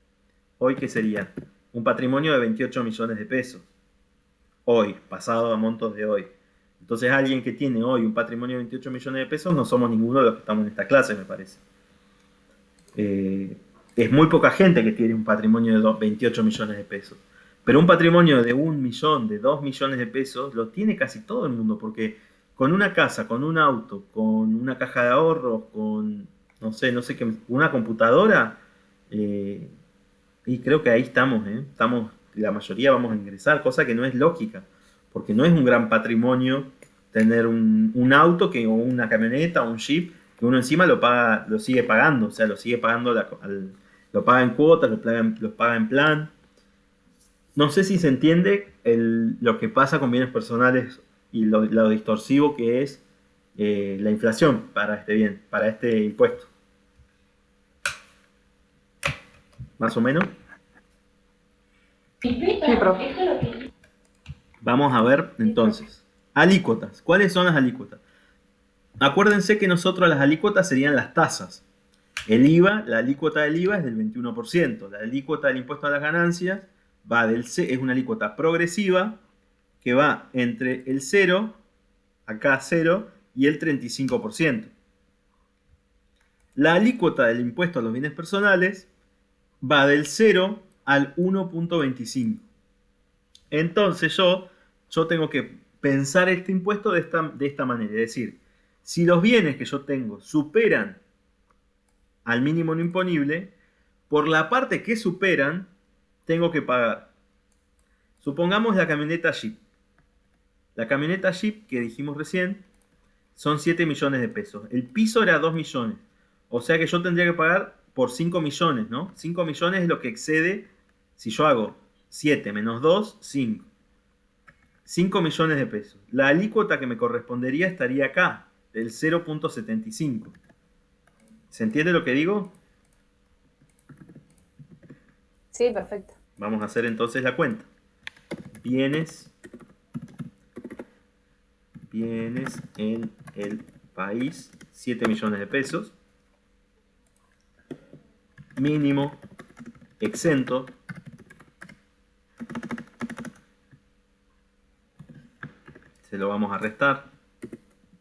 Hoy, ¿qué sería? Un patrimonio de 28 millones de pesos. Hoy, pasado a montos de hoy. Entonces alguien que tiene hoy un patrimonio de 28 millones de pesos, no somos ninguno de los que estamos en esta clase, me parece. Es muy poca gente que tiene un patrimonio de 28 millones de pesos. Pero un patrimonio de 1 millón, de 2 millones de pesos, lo tiene casi todo el mundo, porque con una casa, con un auto, con una caja de ahorros, con, no sé qué, una computadora, y creo que ahí estamos, la mayoría vamos a ingresar, cosa que no es lógica, porque no es un gran patrimonio tener un auto o una camioneta o un Jeep que uno encima lo sigue pagando, o sea, lo sigue pagando, lo paga en cuotas, lo paga en plan. No sé si se entiende lo que pasa con bienes personales y lo distorsivo que es la inflación para este impuesto. ¿Más o menos? Sí, profe. Vamos a ver entonces. Alícuotas. ¿Cuáles son las alícuotas? Acuérdense que nosotros las alícuotas serían las tasas. El IVA, la alícuota del IVA es del 21%. La alícuota del impuesto a las ganancias es una alícuota progresiva que va entre el 0, acá 0, y el 35%. La alícuota del impuesto a los bienes personales va del 0 al 1.25. Entonces yo tengo que pensar este impuesto de esta manera. Es decir, si los bienes que yo tengo superan al mínimo no imponible, por la parte que superan, tengo que pagar. Supongamos la camioneta Jeep. La camioneta Jeep que dijimos recién son 7 millones de pesos. El piso era 2 millones. O sea que yo tendría que pagar por 5 millones, ¿no? 5 millones es lo que excede, si yo hago 7 menos 2, 5. 5 millones de pesos. La alícuota que me correspondería estaría acá, del 0.75. ¿Se entiende lo que digo? Sí, perfecto. Vamos a hacer entonces la cuenta. Bienes en el país, 7 millones de pesos. Mínimo exento. Se lo vamos a restar.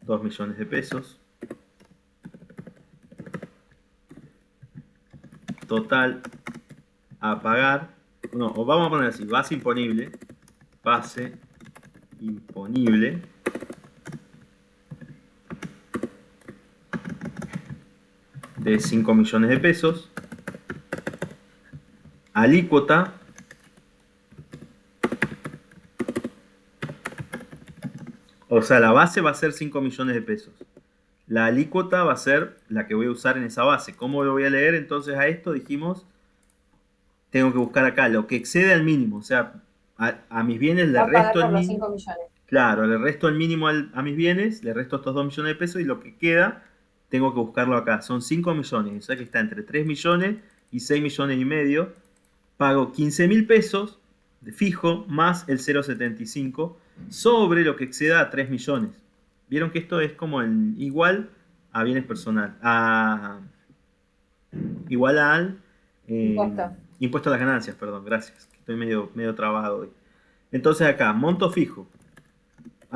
2 millones de pesos. Total a pagar. No, o vamos a poner así, base imponible. Base imponible. De 5 millones de pesos. Alícuota. O sea, la base va a ser 5 millones de pesos. La alícuota va a ser la que voy a usar en esa base. ¿Cómo lo voy a leer? Entonces a esto dijimos, tengo que buscar acá lo que excede al mínimo. O sea, a mis bienes le resto el mínimo. 5 millones. Claro, le resto el mínimo a mis bienes, le resto estos 2 millones de pesos y lo que queda tengo que buscarlo acá. Son 5 millones, o sea que está entre 3 millones y 6 millones y medio. Pago 15.000 pesos de fijo más el 0.75 sobre lo que exceda a 3 millones. Vieron que esto es como igual a bienes personales. Igual al impuesto a las ganancias, perdón, gracias. Estoy medio trabado hoy. Entonces acá, monto fijo.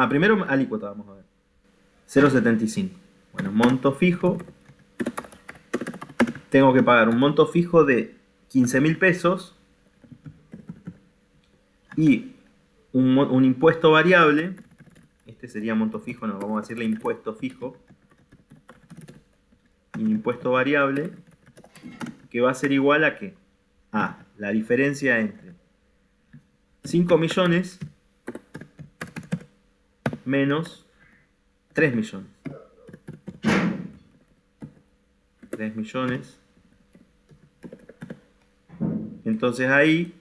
Primero alícuota, vamos a ver. 0.75. Bueno, monto fijo. Tengo que pagar un monto fijo de 15.000 pesos. Y un impuesto variable. Este sería monto fijo, no, vamos a decirle impuesto fijo. Un impuesto variable que va a ser igual a ¿qué? A la diferencia entre 5 millones menos 3 millones. 3 millones. Entonces ahí,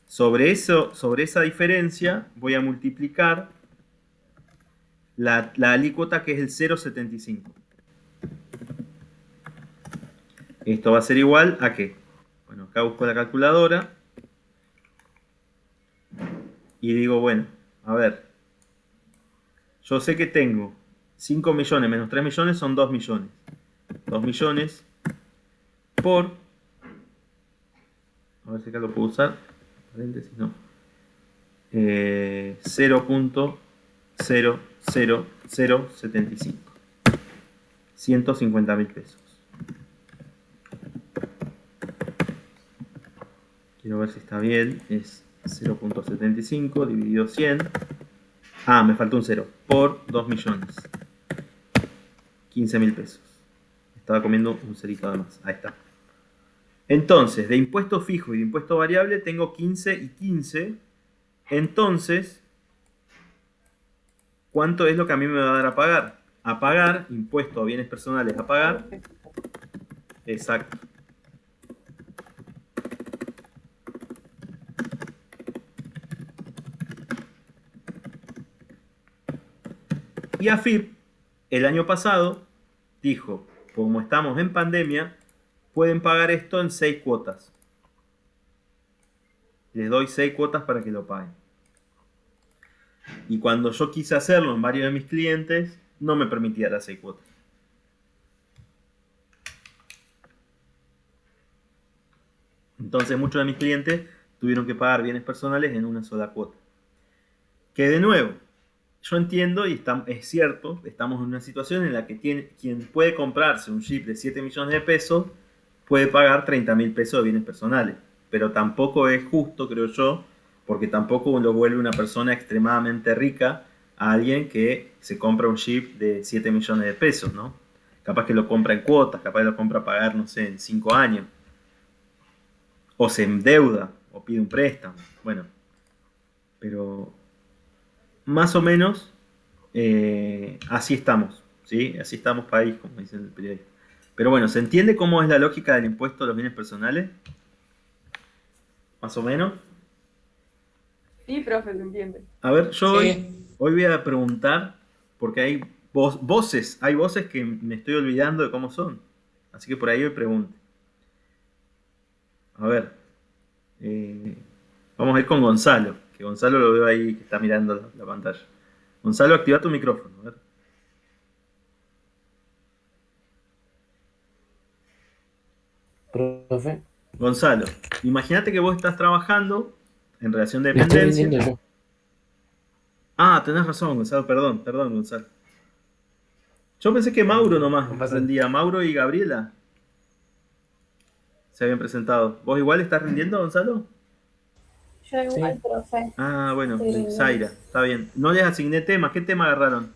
sobre esa diferencia, voy a multiplicar la alícuota que es el 0,75. Esto va a ser igual a ¿qué? Bueno, acá busco la calculadora. Y digo, bueno, a ver. Yo sé que tengo 5 millones menos 3 millones son 2 millones. 2 millones por... A ver si acá lo puedo usar. Paréntesis, no. 0.00075. 150.000 pesos. Quiero ver si está bien. Es 0.75 dividido 100. Ah, me faltó un 0. Por 2 millones. 15.000 pesos. Estaba comiendo un cerito además. Ahí está. Entonces, de impuesto fijo y de impuesto variable tengo 15 y 15. Entonces, ¿cuánto es lo que a mí me va a dar a pagar? A pagar, impuesto a bienes personales a pagar. Exacto. Y AFIP, el año pasado, dijo, como estamos en pandemia, pueden pagar esto en 6 cuotas. Les doy 6 cuotas para que lo paguen. Y cuando yo quise hacerlo en varios de mis clientes, no me permitía las 6 cuotas. Entonces muchos de mis clientes tuvieron que pagar bienes personales en una sola cuota. Que de nuevo, yo entiendo y es cierto, estamos en una situación en la que quien puede comprarse un Jeep de 7 millones de pesos puede pagar 30.000 pesos de bienes personales. Pero tampoco es justo, creo yo, porque tampoco lo vuelve una persona extremadamente rica a alguien que se compra un Jeep de 7 millones de pesos, ¿no? Capaz que lo compra en cuotas, capaz que lo compra a pagar, no sé, en 5 años. O se endeuda, o pide un préstamo. Bueno, pero más o menos así estamos, ¿sí? Así estamos país, como dicen el periodista. Pero bueno, ¿se entiende cómo es la lógica del impuesto a los bienes personales? Más o menos. Sí, profe, se entiende. A ver, yo Sí. hoy voy a preguntar, porque hay voces que me estoy olvidando de cómo son. Así que por ahí hoy pregunto. A ver, vamos a ir con Gonzalo, que Gonzalo lo veo ahí que está mirando la pantalla. Gonzalo, activa tu micrófono. A ver. Profe, Gonzalo, imagínate que vos estás trabajando en relación de le estoy dependencia. vendiendo yo. Ah, tenés razón, Gonzalo, perdón, Gonzalo. Yo pensé que Mauro nomás No pasa rendía, Mauro y Gabriela se habían presentado. ¿Vos igual estás rindiendo, Gonzalo? Yo igual, Sí. profe. Ah, bueno, Estoy rindiendo. Zaira, está bien. No les asigné temas, ¿qué tema agarraron?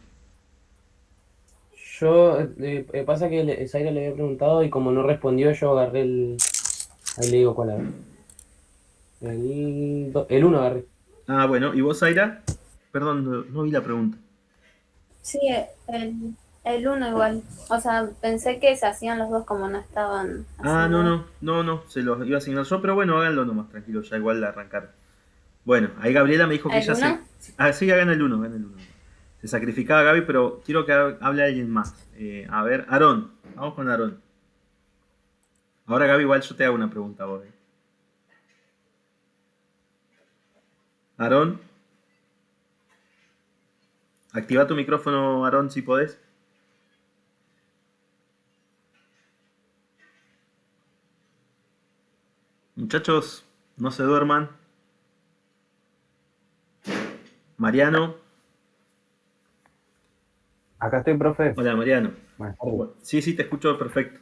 Yo, pasa que Zaira le había preguntado y como no respondió, yo agarré el. Ahí le digo cuál agarré. El 1 agarré. Ah, bueno, ¿y vos, Zaira? Perdón, no vi la pregunta. Sí, el uno igual. O sea, pensé que se hacían los dos como no estaban. Ah, haciendo- no, se los iba a asignar yo, pero bueno, háganlo nomás, tranquilo, ya igual la arrancaron. Bueno, ahí Gabriela me dijo que ¿El ella uno? Ah, sí, hagan el 1, hagan el 1. Se sacrificaba Gaby, pero quiero que hable alguien más. A ver, Aarón, vamos con Aarón. Ahora, Gaby, igual yo te hago una pregunta a vos. Aarón, activa tu micrófono, Aarón, si podés. Muchachos, no se duerman. Mariano. Acá estoy, profe. Hola, Mariano. Buenas tardes. Sí, te escucho perfecto.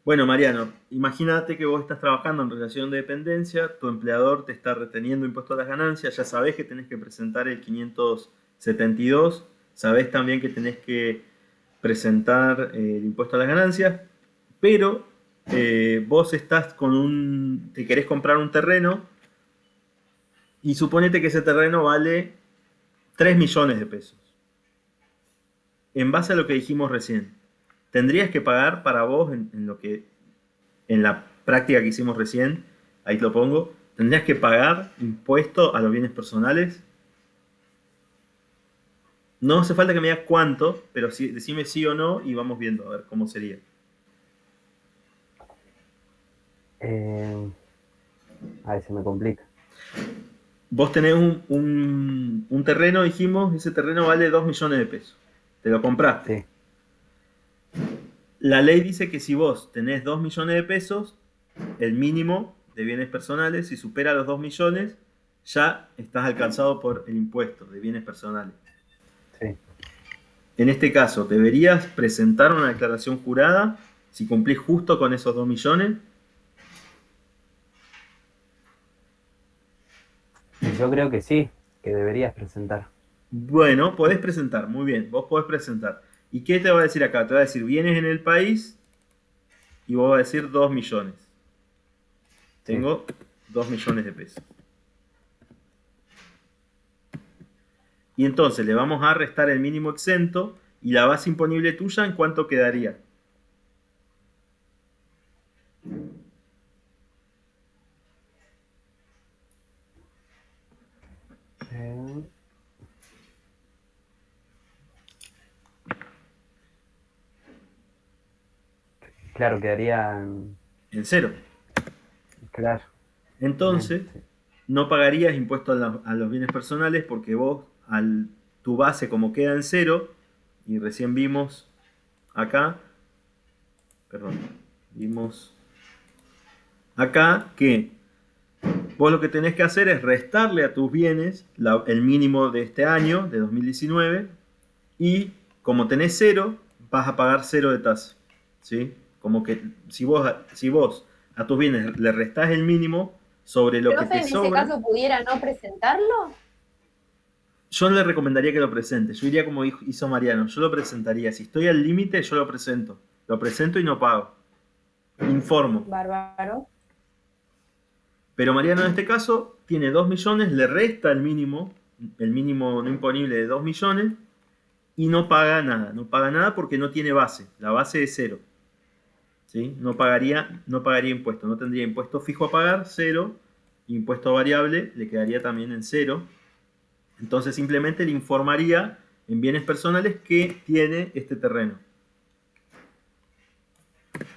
Bueno, Mariano, imagínate que vos estás trabajando en relación de dependencia, tu empleador te está reteniendo impuesto a las ganancias, ya sabés que tenés que presentar el 572, sabés también que tenés que presentar el impuesto a las ganancias, pero vos estás te querés comprar un terreno y suponete que ese terreno vale 3 millones de pesos. en base a lo que dijimos recién, tendrías que pagar para vos en la práctica que hicimos recién, ahí te lo pongo, tendrías que pagar impuesto a los bienes personales. No hace falta que me digas cuánto, pero sí, decime sí o no y vamos viendo a ver cómo sería. A ver, se me complica. Vos tenés un terreno, dijimos, ese terreno vale 2 millones de pesos. Te lo compraste. Sí. La ley dice que si vos tenés 2 millones de pesos, el mínimo de bienes personales, si supera los 2 millones, ya estás alcanzado por el impuesto de bienes personales. Sí. En este caso, deberías presentar una declaración jurada si cumplís justo con esos 2 millones. Yo creo que sí, que deberías presentar. Bueno, podés presentar, muy bien, vos podés presentar. ¿Y qué te va a decir acá? Te va a decir bienes en el país y vos vas a decir 2 millones. Tengo 2 millones de pesos. Y entonces le vamos a restar el mínimo exento y la base imponible tuya, ¿en cuánto quedaría? Claro, quedaría... En cero. Claro. Entonces, Bien, sí. no pagarías impuestos a los bienes personales porque vos, tu base como queda en cero, y recién vimos acá, perdón, vimos acá que vos lo que tenés que hacer es restarle a tus bienes el mínimo de este año, de 2019, y como tenés cero, vas a pagar cero de tasa. ¿Sí? Como que si vos a tus bienes le restás el mínimo sobre lo que ¿Profe, te en ese sobra, caso pudiera no presentarlo? yo le recomendaría que lo presente. Yo iría como hizo Mariano, yo lo presentaría. Si estoy al límite, yo lo presento. Lo presento y no pago. Informo. Bárbaro. Pero Mariano en este caso tiene 2 millones, le resta el mínimo no imponible de 2 millones y no paga nada. No paga nada porque no tiene base. La base es cero. ¿Sí? No pagaría impuesto. No tendría impuesto fijo a pagar, cero. Impuesto variable le quedaría también en cero. Entonces simplemente le informaría en bienes personales que tiene este terreno.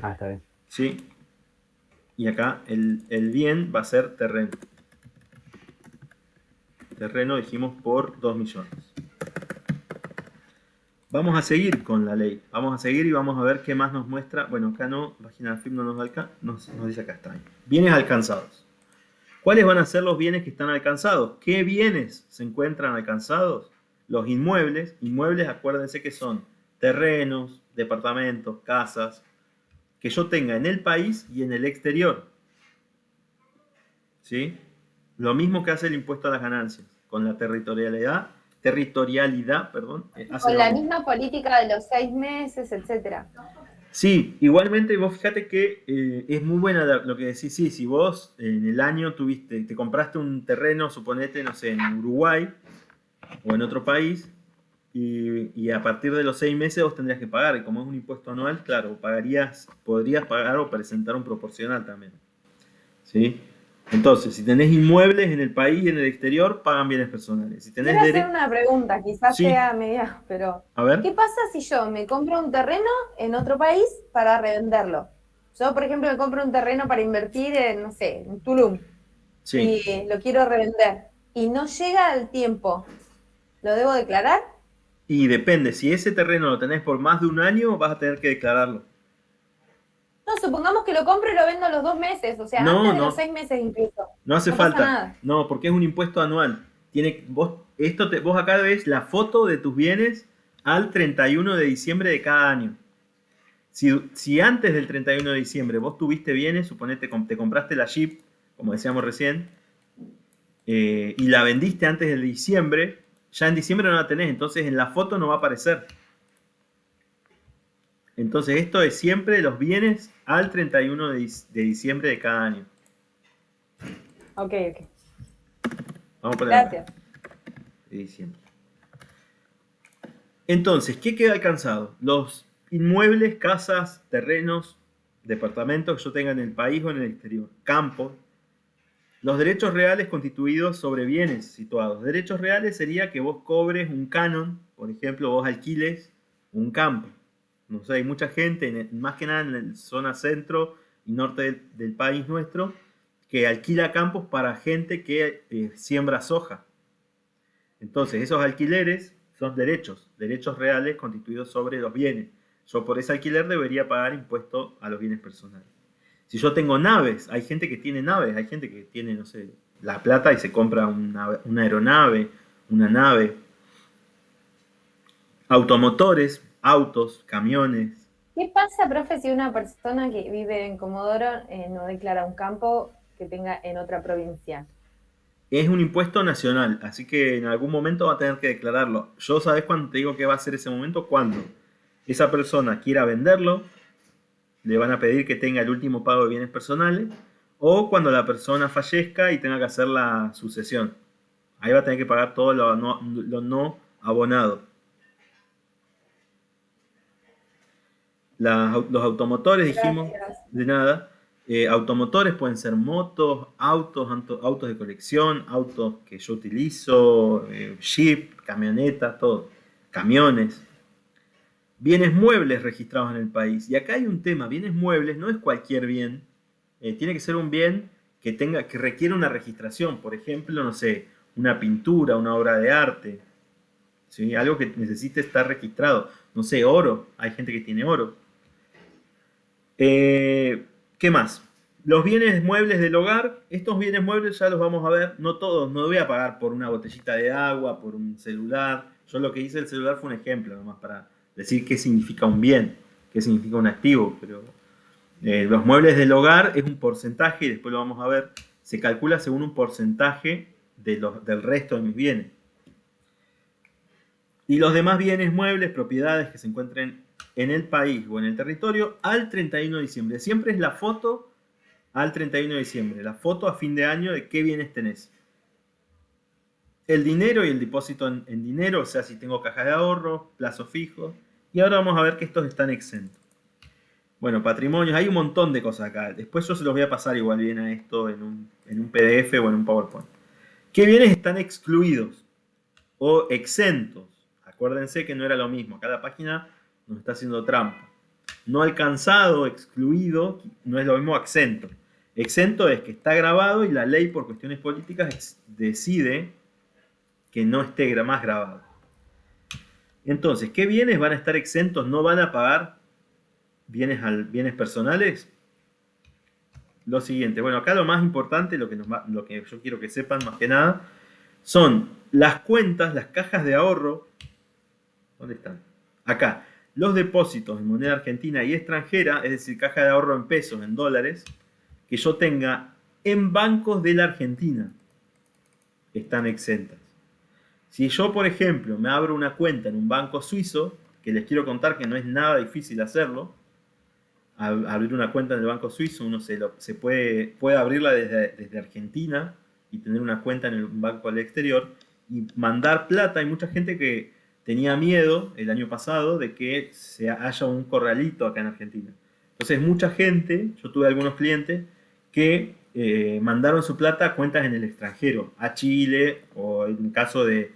Ah, está bien. ¿Sí? Y acá el bien va a ser terreno. Terreno dijimos por 2 millones. Vamos a seguir con la ley. Vamos a seguir y vamos a ver qué más nos muestra. Bueno, acá no, página de FIP no nos da acá, nos dice acá está. Bienes alcanzados. ¿Cuáles van a ser los bienes que están alcanzados? ¿Qué bienes se encuentran alcanzados? Los inmuebles. Inmuebles, acuérdense que son terrenos, departamentos, casas, que yo tenga en el país y en el exterior. ¿Sí? Lo mismo que hace el impuesto a las ganancias, con la territorialidad, perdón. Con la misma política de los 6 meses, etcétera. Sí, igualmente vos fíjate que es muy buena lo que decís. Sí, si vos en el año te compraste un terreno, suponete, no sé, en Uruguay o en otro país, y a partir de los 6 meses vos tendrías que pagar. Y como es un impuesto anual, claro, podrías pagar o presentar un proporcional también. ¿Sí? Entonces, si tenés inmuebles en el país y en el exterior, pagan bienes personales. Si tenés Quiero hacer una pregunta, quizás Sí. sea media, pero A ver. ¿qué pasa si yo me compro un terreno en otro país para revenderlo? Yo, por ejemplo, me compro un terreno para invertir en, no sé, en Tulum, Sí. y lo quiero revender, y no llega el tiempo, ¿lo debo declarar? Y depende, si ese terreno lo tenés por más de un año, vas a tener que declararlo. No, supongamos que lo compro y lo vendo a los 2 meses, o sea, No, antes de no. los 6 meses incluso. No hace No pasa falta. nada. No, porque es un impuesto anual. Vos acá ves la foto de tus bienes al 31 de diciembre de cada año. Si antes del 31 de diciembre vos tuviste bienes, suponete te compraste la Jeep, como decíamos recién, y la vendiste antes del diciembre, ya en diciembre no la tenés, entonces en la foto no va a aparecer. Entonces esto es siempre los bienes al 31 de diciembre de cada año. Ok. Vamos a poner Gracias. de diciembre. Entonces, ¿qué queda alcanzado? Los inmuebles, casas, terrenos, departamentos que yo tenga en el país o en el exterior, campos. Los derechos reales constituidos sobre bienes situados. Derechos reales sería que vos cobres un canon, por ejemplo, vos alquiles un campo. No sé, hay mucha gente, más que nada en la zona centro y norte del país nuestro, que alquila campos para gente que siembra soja. Entonces, esos alquileres son derechos reales constituidos sobre los bienes. Yo por ese alquiler debería pagar impuesto a los bienes personales. Si yo tengo naves, hay gente que tiene naves, hay gente que tiene, no sé, la plata y se compra una aeronave, una nave. Automotores, autos, camiones. ¿Qué pasa, profe, si una persona que vive en Comodoro no declara un campo que tenga en otra provincia? Es un impuesto nacional, así que en algún momento va a tener que declararlo. Yo, ¿sabes cuándo te digo que va a ser ese momento? Cuando esa persona quiera venderlo, le van a pedir que tenga el último pago de bienes personales, o cuando la persona fallezca y tenga que hacer la sucesión. Ahí va a tener que pagar todo lo no abonado. Los automotores, dijimos, de nada. Automotores pueden ser motos, autos de colección, autos que yo utilizo, jeep, camionetas, todo. Camiones. Bienes muebles registrados en el país. Y acá hay un tema, bienes muebles no es cualquier bien. Tiene que ser un bien que requiere una registración. Por ejemplo, no sé, una pintura, una obra de arte. ¿Sí? Algo que necesite estar registrado. No sé, oro. Hay gente que tiene oro. ¿Qué más? Los bienes muebles del hogar. Estos bienes muebles ya los vamos a ver. No todos. No voy a pagar por una botellita de agua, por un celular. Yo lo que hice del celular fue un ejemplo, nomás para decir qué significa un bien, qué significa un activo. Pero los muebles del hogar es un porcentaje, y después lo vamos a ver. Se calcula según un porcentaje del resto de mis bienes. Y los demás bienes muebles, propiedades que se encuentren en el país o en el territorio al 31 de diciembre. Siempre es la foto al 31 de diciembre. La foto a fin de año de qué bienes tenés. El dinero y el depósito en dinero, o sea, si tengo caja de ahorro, plazo fijo. Y ahora vamos a ver que estos están exentos. Bueno, patrimonios, hay un montón de cosas acá. Después yo se los voy a pasar igual bien a esto en un PDF o en un PowerPoint. ¿Qué bienes están excluidos o exentos? Acuérdense que no era lo mismo. Cada página nos está haciendo trampa. No alcanzado, excluido, no es lo mismo exento. Exento es que está grabado y la ley por cuestiones políticas decide que no esté más grabado. Entonces, ¿qué bienes van a estar exentos? ¿No van a pagar bienes personales? Lo siguiente. Bueno, acá lo más importante, lo que yo quiero que sepan más que nada, son las cuentas, las cajas de ahorro. ¿Dónde están? Acá. Los depósitos en moneda argentina y extranjera, es decir, caja de ahorro en pesos, en dólares, que yo tenga en bancos de la Argentina, están exentas. Si yo, por ejemplo, me abro una cuenta en un banco suizo, que les quiero contar que no es nada difícil hacerlo, abrir una cuenta en el banco suizo, uno se puede abrirla desde Argentina y tener una cuenta en un banco del exterior y mandar plata. Hay mucha gente que tenía miedo el año pasado de que haya un corralito acá en Argentina. Entonces mucha gente, yo tuve algunos clientes que mandaron su plata a cuentas en el extranjero, a Chile, o en el caso de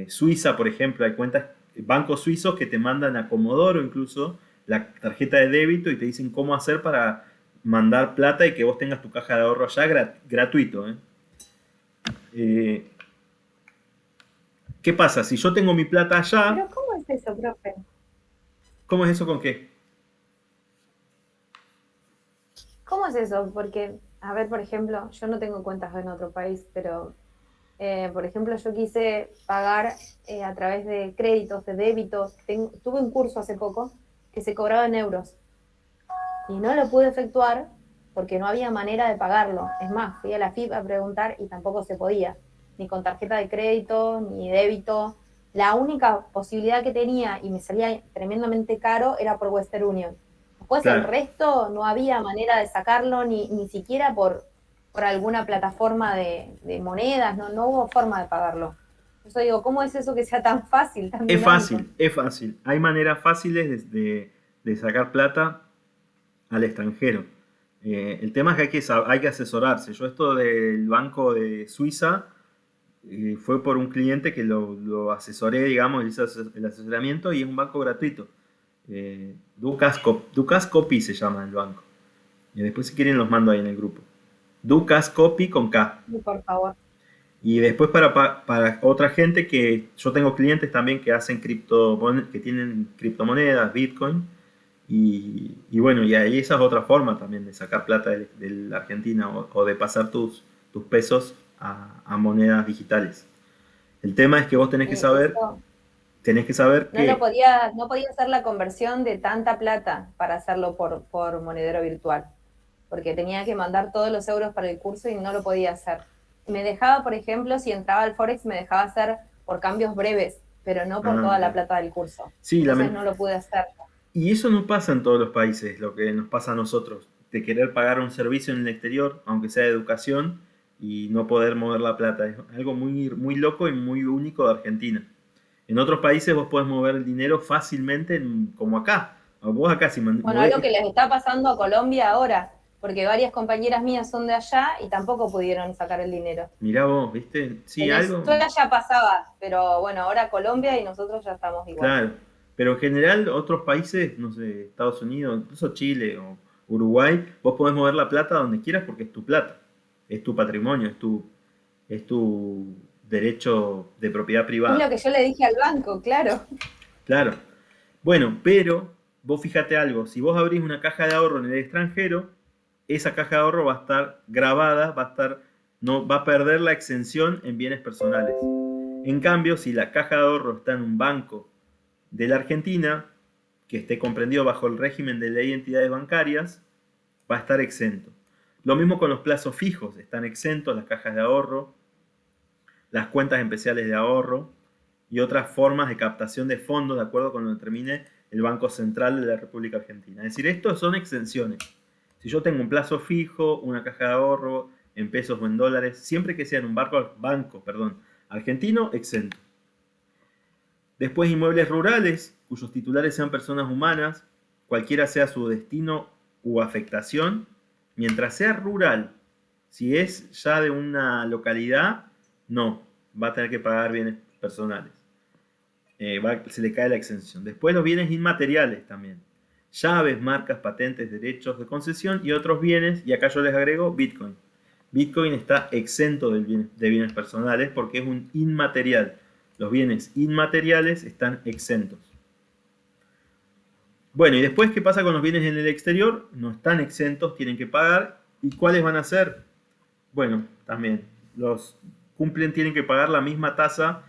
Suiza, por ejemplo, hay bancos suizos que te mandan a Comodoro incluso la tarjeta de débito y te dicen cómo hacer para mandar plata y que vos tengas tu caja de ahorro allá gratuito. ¿Qué pasa? Si yo tengo mi plata allá... ¿Pero cómo es eso, profe? ¿Cómo es eso con qué? ¿Cómo es eso? Porque, a ver, por ejemplo, yo no tengo cuentas en otro país, pero, por ejemplo, yo quise pagar a través de créditos, de débitos. Tuve un curso hace poco que se cobraba en euros y no lo pude efectuar porque no había manera de pagarlo. Es más, fui a la FIP a preguntar y tampoco se podía, ni con tarjeta de crédito, ni débito. La única posibilidad que tenía, y me salía tremendamente caro, era por Western Union. Después Claro. el resto no había manera de sacarlo, ni siquiera por alguna plataforma de monedas, no hubo forma de pagarlo. Yo digo, ¿cómo es eso que sea tan fácil? Tan Es dinámico? fácil, es fácil. Hay maneras fáciles de sacar plata al extranjero. El tema es que hay que asesorarse. Yo esto del banco de Suiza fue por un cliente que lo asesoré, digamos, hice el asesoramiento y es un banco gratuito. Ducas Copy se llama el banco. Y después si quieren los mando ahí en el grupo. Ducas Copy con K. Sí, por favor. Y después para otra gente que yo tengo clientes también que hacen que tienen criptomonedas, Bitcoin. Y bueno, y ahí esa es otra forma también de sacar plata de la Argentina o de pasar tus pesos a monedas digitales. El tema es que vos tenés que saber que... No podía hacer la conversión de tanta plata para hacerlo por monedero virtual, porque tenía que mandar todos los euros para el curso y no lo podía hacer. Me dejaba, por ejemplo, si entraba al Forex, me dejaba hacer por cambios breves, pero no por toda la plata del curso. Sí, entonces no lo pude hacer. Y eso no pasa en todos los países, lo que nos pasa a nosotros, de querer pagar un servicio en el exterior, aunque sea de educación, y no poder mover la plata. Es algo muy, muy loco y muy único de Argentina. En otros países vos podés mover el dinero fácilmente, como acá. Vos acá si Bueno, algo que les está pasando a Colombia ahora, porque varias compañeras mías son de allá y tampoco pudieron sacar el dinero. Mirá vos, ¿viste? Sí, Venezuela ya pasaba, pero bueno, ahora Colombia y nosotros ya estamos igual. Claro, pero en general otros países, no sé, Estados Unidos, incluso Chile o Uruguay, vos podés mover la plata donde quieras porque es tu plata, es tu patrimonio, es tu derecho de propiedad privada. Es lo que yo le dije al banco, claro. Claro. Bueno, pero vos fíjate algo, si vos abrís una caja de ahorro en el extranjero, esa caja de ahorro va a estar grabada, no va a perder la exención en bienes personales. En cambio, si la caja de ahorro está en un banco de la Argentina, que esté comprendido bajo el régimen de ley de entidades bancarias, va a estar exento. Lo mismo con los plazos fijos, están exentos las cajas de ahorro, las cuentas especiales de ahorro y otras formas de captación de fondos de acuerdo con lo que determine el Banco Central de la República Argentina. Es decir, estos son exenciones. Si yo tengo un plazo fijo, una caja de ahorro en pesos o en dólares, siempre que sea en un banco argentino, exento. Después, inmuebles rurales, cuyos titulares sean personas humanas, cualquiera sea su destino u afectación, mientras sea rural, si es ya de una localidad, no, va a tener que pagar bienes personales. Se le cae la exención. Después los bienes inmateriales también. Llaves, marcas, patentes, derechos de concesión y otros bienes, y acá yo les agrego Bitcoin. Bitcoin está exento de bienes personales porque es un inmaterial. Los bienes inmateriales están exentos. Bueno, y después, ¿qué pasa con los bienes en el exterior? No están exentos, tienen que pagar. ¿Y cuáles van a ser? Bueno, también los cumplen, tienen que pagar la misma tasa,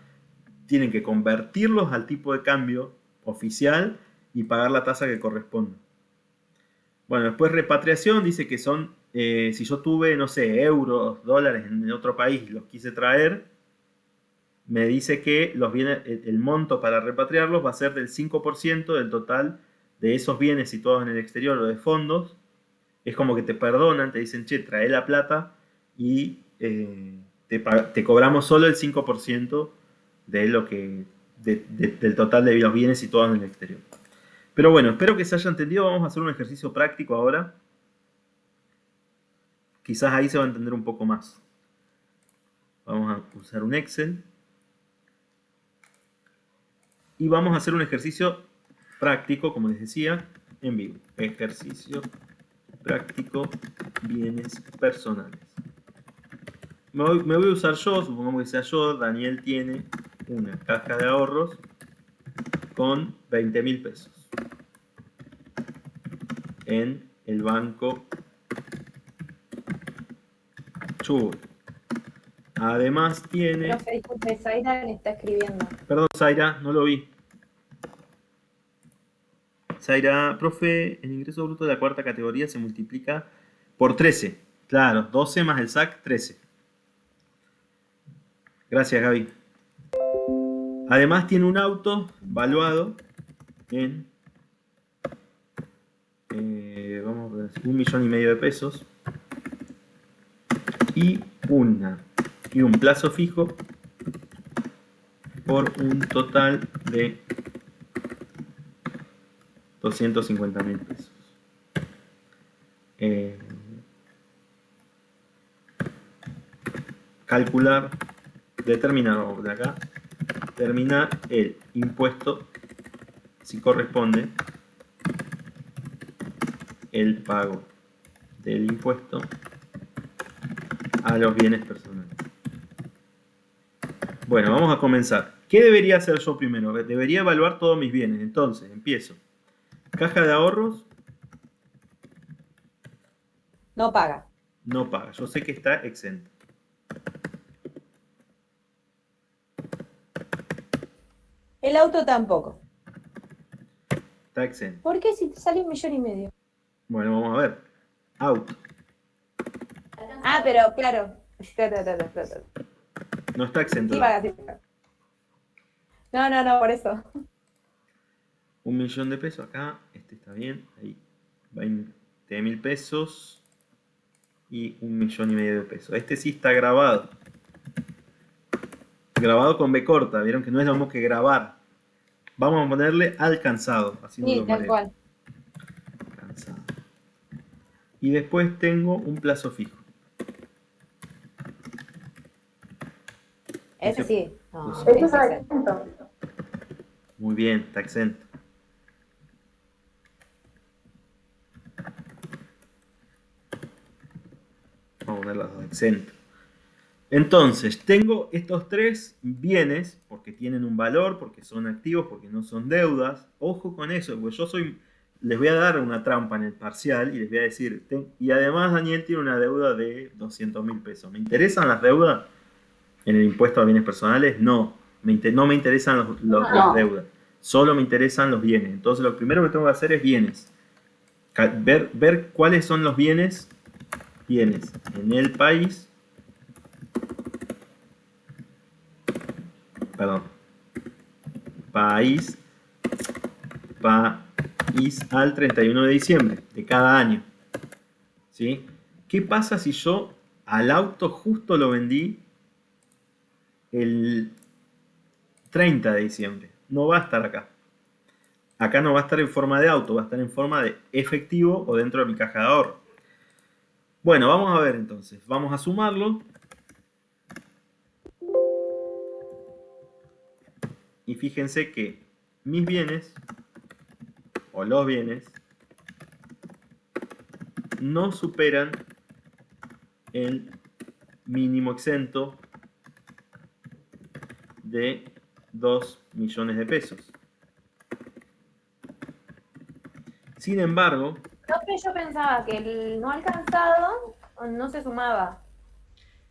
tienen que convertirlos al tipo de cambio oficial y pagar la tasa que corresponda. Bueno, después repatriación, dice que son, si yo tuve, no sé, euros, dólares en otro país, los quise traer, me dice que los bienes, el monto para repatriarlos va a ser del 5% del total de esos bienes situados en el exterior o de fondos. Es como que te perdonan, te dicen, che, trae la plata y te cobramos solo el 5% de lo que, del total de los bienes situados en el exterior. Pero bueno, espero que se haya entendido. Vamos a hacer un ejercicio práctico ahora. Quizás ahí se va a entender un poco más. Vamos a usar un Excel. Y vamos a hacer un ejercicio práctico, como les decía, en vivo. Ejercicio práctico, bienes personales. Me voy a usar yo, supongamos que sea yo. Daniel tiene una caja de ahorros con 20.000 pesos en el banco Chubut. Además tiene... Profe, disculpe, Zaira le está escribiendo. Perdón, Zaira, no lo vi. Zaira, profe, el ingreso bruto de la cuarta categoría se multiplica por 13. Claro, 12 más el SAC, 13. Gracias, Gaby. Además tiene un auto valuado en vamos a ver, 1,5 millones de pesos y un plazo fijo por un total de 250.000 pesos. Calcular, determinar, vamos de acá, determinar el impuesto si corresponde el pago del impuesto a los bienes personales. Bueno, vamos a comenzar. ¿Qué debería hacer yo primero? Debería evaluar todos mis bienes. Entonces, empiezo. Caja de ahorros. No paga. No paga. Yo sé que está exento. El auto tampoco. Está exento. ¿Por qué si te sale 1,5 millones? Bueno, vamos a ver. Auto. Ah, pero claro. No está exento. Sí paga, sí paga. No, por eso. 1.000.000 de pesos acá. Este está bien. Ahí. 20.000 pesos. Y 1,5 millones de pesos. Este sí está grabado. Grabado con B corta. Vieron que no es lo mismo que grabar. Vamos a ponerle alcanzado. Así no Sí, lo tal mareo. cual. Alcanzado. Y después tengo un plazo fijo. Ese sí. No, Pues- ese es exento. Muy bien, está exento. Vamos a poner las dos exento. Entonces, tengo estos tres bienes, porque tienen un valor, porque son activos, porque no son deudas. Ojo con eso, porque les voy a dar una trampa en el parcial y les voy a decir, y además Daniel tiene una deuda de 200.000 pesos. ¿Me interesan las deudas en el impuesto a bienes personales? No, no me interesan las deudas. Solo me interesan los bienes. Entonces, lo primero que tengo que hacer es bienes. Ver cuáles son los bienes en el país. Perdón. País al 31 de diciembre de cada año. ¿Sí? ¿Qué pasa si yo al auto justo lo vendí el 30 de diciembre? No va a estar acá. Acá no va a estar en forma de auto, va a estar en forma de efectivo o dentro de mi caja de ahorro. Bueno, vamos a ver entonces. Vamos a sumarlo. Y fíjense que mis bienes, o los bienes, no superan el mínimo exento de 2 millones de pesos. Sin embargo, Profe, yo pensaba que el no alcanzado no se sumaba.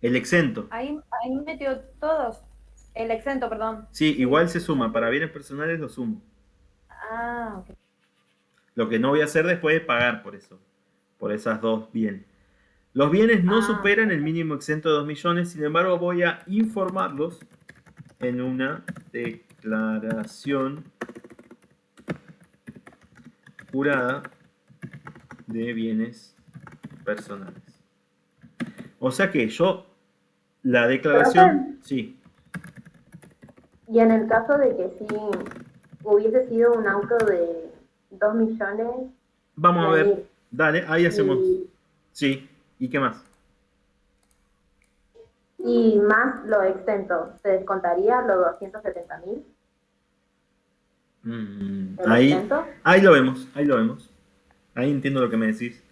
el exento, Ahí metió todos. El exento, perdón. sí, igual se suma. Para bienes personales lo sumo. Ah, ok. Lo que no voy a hacer después es pagar por eso, por esas dos bienes. Los bienes no superan el mínimo exento de 2 millones, sin embargo voy a informarlos en una declaración jurada de bienes personales. O sea que yo, la declaración, sí, Y en el caso de que sí hubiese sido un auto de 2 millones, vamos a ver, Daniel, dale, ahí hacemos, y, sí, ¿y qué más? y más lo exento, ¿se descontaría los 270.000? ¿El Ahí, exento? ahí lo vemos, ahí entiendo lo que me decís.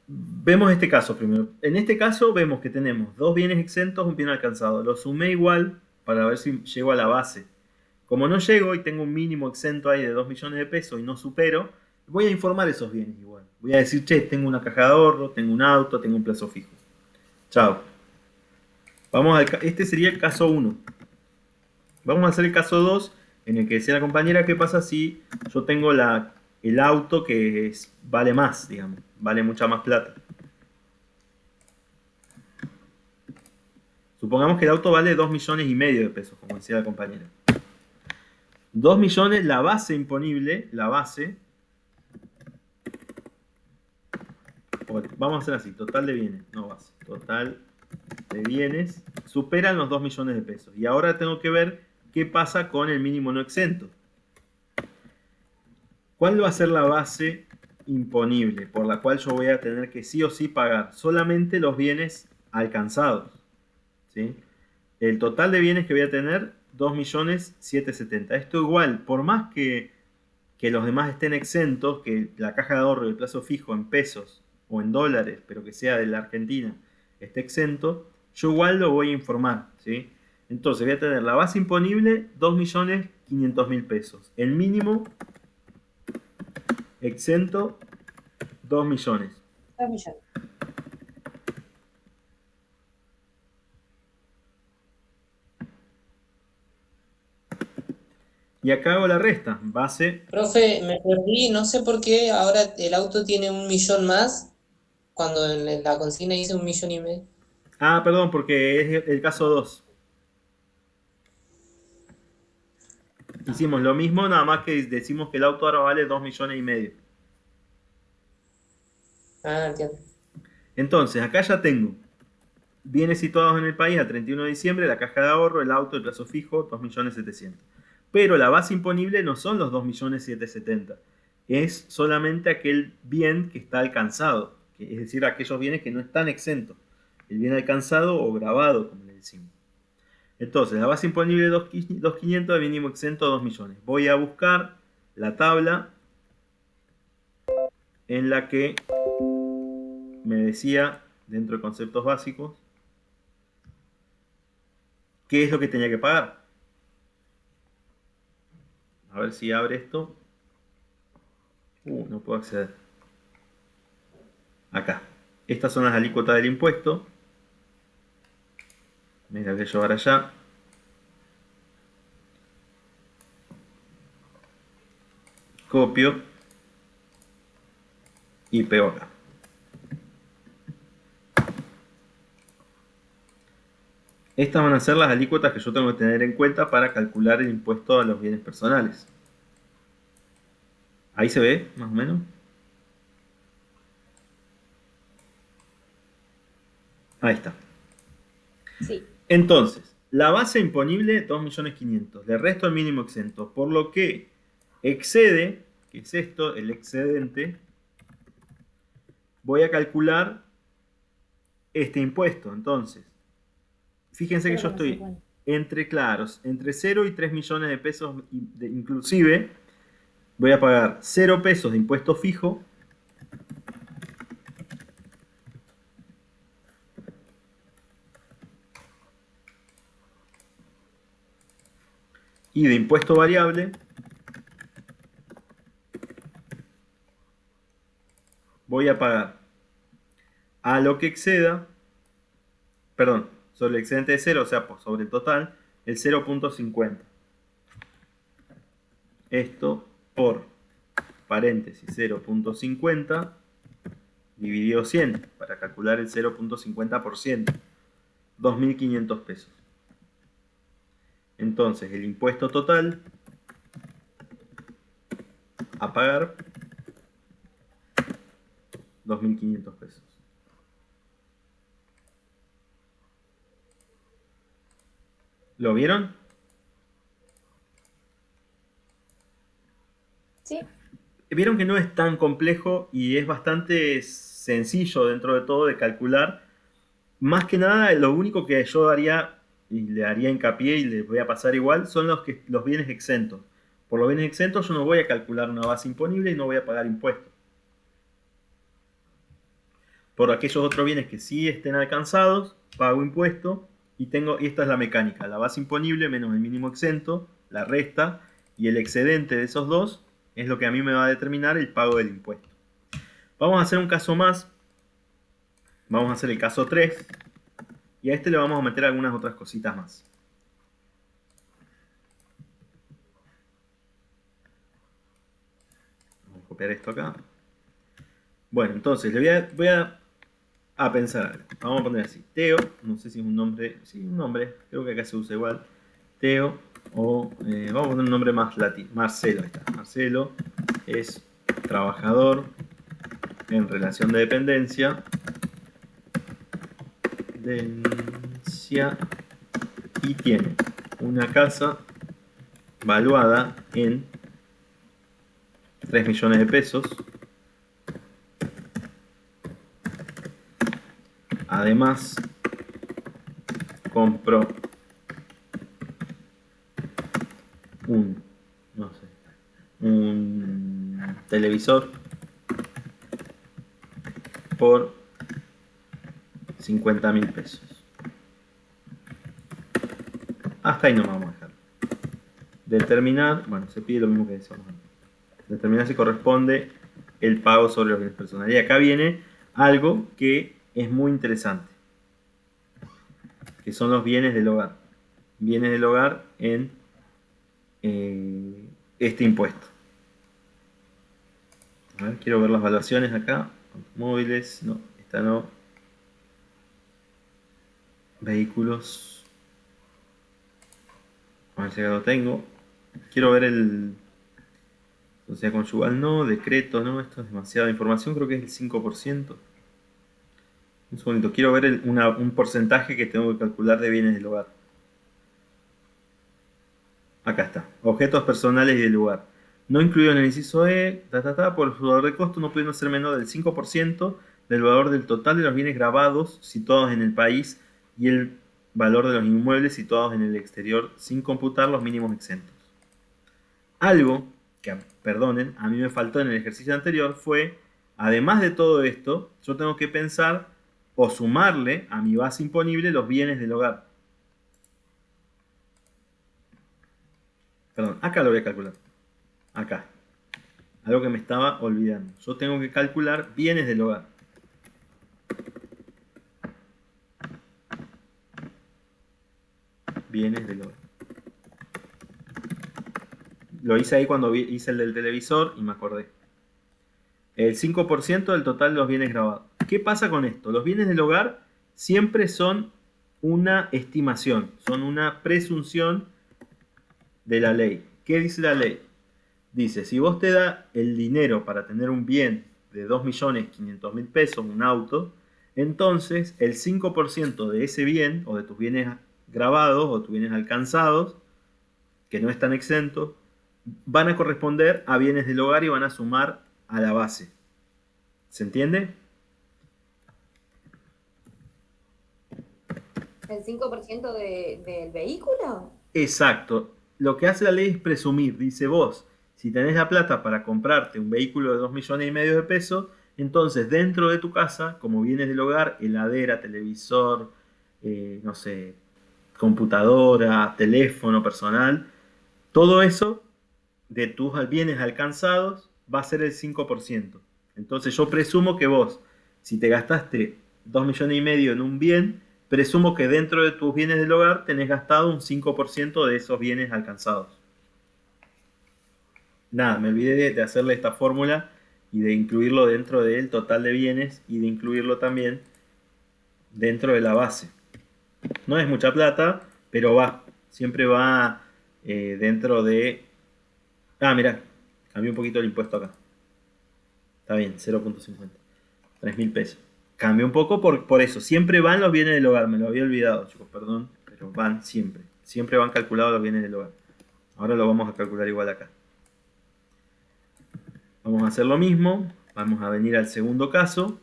Vemos este caso primero. En este caso vemos que tenemos dos bienes exentos, un bien alcanzado. Lo sumé igual para ver si llego a la base. Como no llego y tengo un mínimo exento ahí de 2 millones de pesos y no supero, voy a informar esos bienes igual. Voy a decir, che, tengo una caja de ahorro, tengo un auto, tengo un plazo fijo. Chao. Este sería el caso 1. Vamos a hacer el caso 2, en el que decía la compañera, ¿qué pasa si yo tengo el auto que vale más, digamos, vale mucha más plata? Supongamos que el auto vale 2 millones y medio de pesos, como decía la compañera. 2 millones, la base imponible, vamos a hacer así, total de bienes, no base, total de bienes superan los 2 millones de pesos. Y ahora tengo que ver qué pasa con el mínimo no exento. ¿Cuál va a ser la base imponible por la cual yo voy a tener que sí o sí pagar? Solamente los bienes alcanzados, ¿sí? El total de bienes que voy a tener, 2.770.000. Esto igual, por más que los demás estén exentos, que la caja de ahorro y el plazo fijo en pesos o en dólares, pero que sea de la Argentina, esté exento, yo igual lo voy a informar, ¿sí? Entonces voy a tener la base imponible, 2.500.000 pesos. El mínimo exento, 2 millones. 2 millones. Y acá hago la resta. Base. Profe, me perdí, no sé por qué ahora el auto tiene 1.000.000 más, cuando en la consigna dice 1.500.000. Ah, perdón, porque es el caso 2. Hicimos lo mismo, nada más que decimos que el auto ahora vale 2,5 millones. Ah, entiendo. Entonces, acá ya tengo bienes situados en el país a 31 de diciembre, la caja de ahorro, el auto, el plazo fijo, 2.700.000. Pero la base imponible no son los 2.770.000. Es solamente aquel bien que está alcanzado. Es decir, aquellos bienes que no están exentos. El bien alcanzado o grabado, como le decimos. Entonces, la base imponible 2.500, el mínimo exento 2 millones. Voy a buscar la tabla en la que me decía, dentro de conceptos básicos, qué es lo que tenía que pagar. A ver si abre esto. No puedo acceder. Acá. Estas son las alícuotas del impuesto. Me las voy a llevar allá. Copio. Y pego acá. Estas van a ser las alícuotas que yo tengo que tener en cuenta para calcular el impuesto a los bienes personales. Ahí se ve, más o menos. Ahí está. Sí. Entonces, la base imponible, 2.500.000. Le resto el mínimo exento. Por lo que excede, que es esto, el excedente, voy a calcular este impuesto. Entonces, fíjense que yo estoy entre 0 y 3 millones de pesos inclusive. Voy a pagar 0 pesos de impuesto fijo. Y de impuesto variable voy a pagar a lo que exceda, perdón, sobre el excedente de 0, o sea, sobre el total, el 0.50. Esto por paréntesis 0.50 dividido 100 para calcular el 0.50%, 2.500 pesos. Entonces, el impuesto total a pagar, 2.500 pesos. ¿Lo vieron? Sí. Vieron que no es tan complejo y es bastante sencillo dentro de todo de calcular. Más que nada, lo único que yo haría y le haría hincapié y les voy a pasar igual son los bienes exentos. Por los bienes exentos yo no voy a calcular una base imponible y no voy a pagar impuestos. Por aquellos otros bienes que sí estén alcanzados, pago impuesto y esta es la mecánica. La base imponible menos el mínimo exento, la resta y el excedente de esos dos es lo que a mí me va a determinar el pago del impuesto. Vamos a hacer un caso más. Vamos a hacer el caso 3. Y a este le vamos a meter algunas otras cositas más. Vamos a copiar esto acá. Bueno, entonces voy a pensar. Vamos a poner así. Teo, no sé si es un nombre. Sí, un nombre. Creo que acá se usa igual. Teo o... vamos a poner un nombre más latino. Marcelo, ahí está. Marcelo es trabajador en relación de dependencia Valencia y tiene una casa valuada en 3 millones de pesos. Además, compró un televisor por 50.000 pesos. Hasta ahí no vamos a dejar. Determinar, bueno, se pide lo mismo que decíamos antes. Determinar si corresponde el pago sobre los bienes personales. Y acá viene algo que es muy interesante, que son los bienes del hogar. Bienes del hogar en este impuesto. A ver, quiero ver las valuaciones acá. Automóviles, no, esta no. Vehículos. A ver si acá lo tengo. Quiero ver el sociedad conyugal, no. Decreto, no. Esto es demasiada información. Creo que es el 5%. Un segundito. Quiero ver un porcentaje que tengo que calcular de bienes del hogar. Acá está. Objetos personales y del lugar. No incluido en el inciso E, por su valor de costo no pudiendo ser menor del 5% del valor del total de los bienes grabados situados en el país y el valor de los inmuebles situados en el exterior sin computar los mínimos exentos. Algo que, perdonen, a mí me faltó en el ejercicio anterior fue, además de todo esto, yo tengo que pensar o sumarle a mi base imponible los bienes del hogar. Perdón, acá lo voy a calcular. Acá. Algo que me estaba olvidando. Yo tengo que calcular bienes del hogar. Bienes del hogar. Lo hice ahí cuando hice el del televisor y me acordé. El 5% del total de los bienes grabados. ¿Qué pasa con esto? Los bienes del hogar siempre son una estimación, son una presunción de la ley. ¿Qué dice la ley? Dice, si vos te da el dinero para tener un bien de 2.500.000 pesos, un auto, entonces el 5% de ese bien, o de tus bienes grabados, o tus bienes alcanzados, que no están exentos, van a corresponder a bienes del hogar y van a sumar a la base. ¿Se entiende? ¿El 5% del vehículo? Exacto. Lo que hace la ley es presumir. Dice vos, si tenés la plata para comprarte un vehículo de 2,5 millones de pesos, entonces dentro de tu casa, como bienes del hogar, heladera, televisor, no sé, computadora, teléfono personal, todo eso de tus bienes alcanzados va a ser el 5%. Entonces yo presumo que vos, si te gastaste 2,5 millones en un bien, presumo que dentro de tus bienes del hogar tenés gastado un 5% de esos bienes alcanzados. Nada, me olvidé de hacerle esta fórmula y de incluirlo dentro del total de bienes y de incluirlo también dentro de la base. No es mucha plata, pero va. Siempre va dentro de... Ah, mirá, cambié un poquito el impuesto acá. Está bien, 0.50. 3.000 pesos. Cambió un poco por eso. Siempre van los bienes del hogar. Me lo había olvidado, chicos, perdón. Pero van siempre. Siempre van calculados los bienes del hogar. Ahora lo vamos a calcular igual acá. Vamos a hacer lo mismo. Vamos a venir al segundo caso.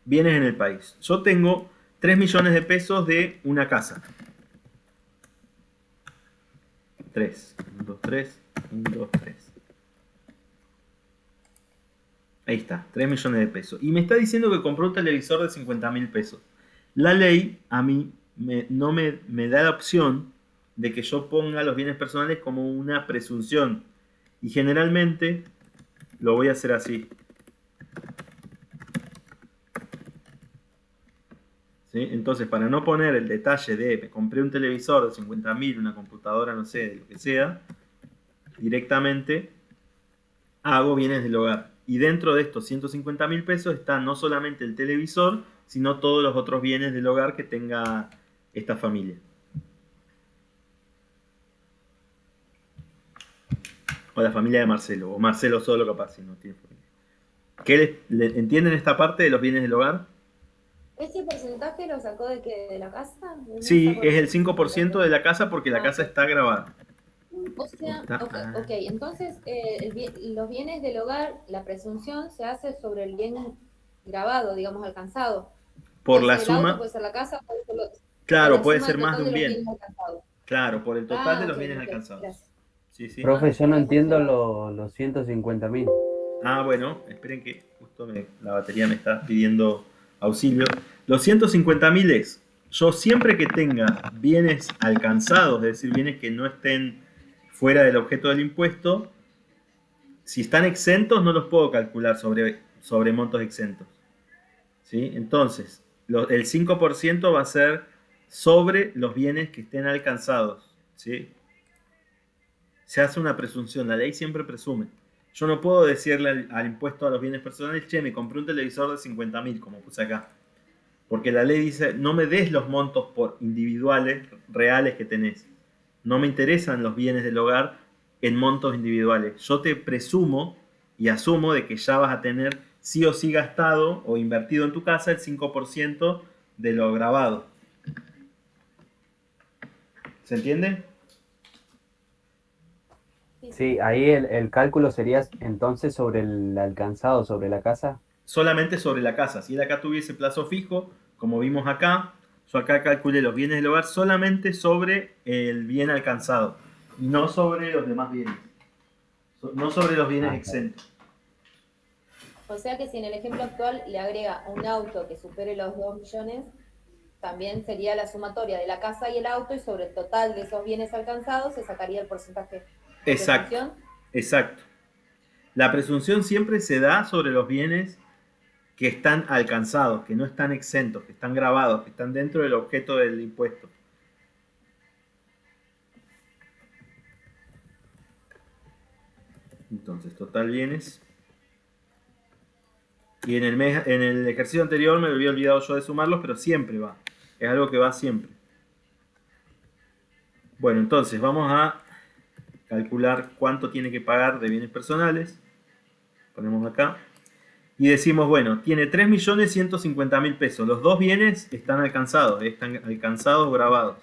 Bienes en el país. Yo tengo 3 millones de pesos de una casa. 3. 1, 2, 3. 1, 2, 3. Ahí está, 3 millones de pesos. Y me está diciendo que compró un televisor de 50.000 pesos. La ley a mí no me da la opción de que yo ponga los bienes personales como una presunción. Y generalmente lo voy a hacer así. ¿Sí? Entonces, para no poner el detalle de me compré un televisor de 50.000, una computadora, no sé, de lo que sea, directamente hago bienes del hogar. Y dentro de estos 150.000 pesos está no solamente el televisor, sino todos los otros bienes del hogar que tenga esta familia. O la familia de Marcelo, o Marcelo solo capaz, si no tiene familia. ¿Entienden esta parte de los bienes del hogar? ¿Ese porcentaje lo sacó de qué? ¿De la casa? ¿De dónde Sí, sacó es el ese 5% de la casa porque la Ah, casa ok. está grabada. O sea, Está, ok, ok, entonces los bienes del hogar, la presunción se hace sobre el bien grabado, digamos, alcanzado. por Puede la ser el auto, suma, puede ser la casa, puede ser o claro, la puede suma ser del más de total de un los bien. bienes alcanzados. Claro, por el total de Ah, los ok, bienes ok, alcanzados. gracias. Sí, sí. Profe, yo no Para entiendo confirmar. los 150.000. Ah, bueno, esperen que justo la batería me está pidiendo auxilio. Los 150.000 es, yo siempre que tenga bienes alcanzados, es decir, bienes que no estén fuera del objeto del impuesto, si están exentos no los puedo calcular sobre montos exentos. ¿Sí? Entonces, el 5% va a ser sobre los bienes que estén alcanzados. ¿Sí? Se hace una presunción, la ley siempre presume. Yo no puedo decirle al impuesto a los bienes personales, che, me compré un televisor de 50.000, como puse acá. Porque la ley dice, no me des los montos por individuales, reales que tenés. No me interesan los bienes del hogar en montos individuales. Yo te presumo y asumo de que ya vas a tener sí o sí gastado o invertido en tu casa el 5% de lo grabado. ¿Se entiende? Sí, sí. Sí, ahí el cálculo sería entonces sobre el alcanzado, sobre la casa. Solamente sobre la casa. Si él acá tuviese plazo fijo, como vimos acá, yo acá calculé los bienes del hogar solamente sobre el bien alcanzado, no sobre los demás bienes, no sobre los bienes Ah, claro. exentos. O sea que si en el ejemplo actual le agrega un auto que supere los 2 millones, también sería la sumatoria de la casa y el auto y sobre el total de esos bienes alcanzados se sacaría el porcentaje de Exacto, presunción. exacto. La presunción siempre se da sobre los bienes que están alcanzados, que no están exentos, que están grabados, que están dentro del objeto del impuesto. Entonces, total bienes. Y en el ejercicio anterior me había olvidado yo de sumarlos, pero siempre va. Es algo que va siempre. Bueno, entonces vamos a calcular cuánto tiene que pagar de bienes personales. Ponemos acá. Y decimos, bueno, tiene 3.150.000 pesos. Los dos bienes están alcanzados, grabados.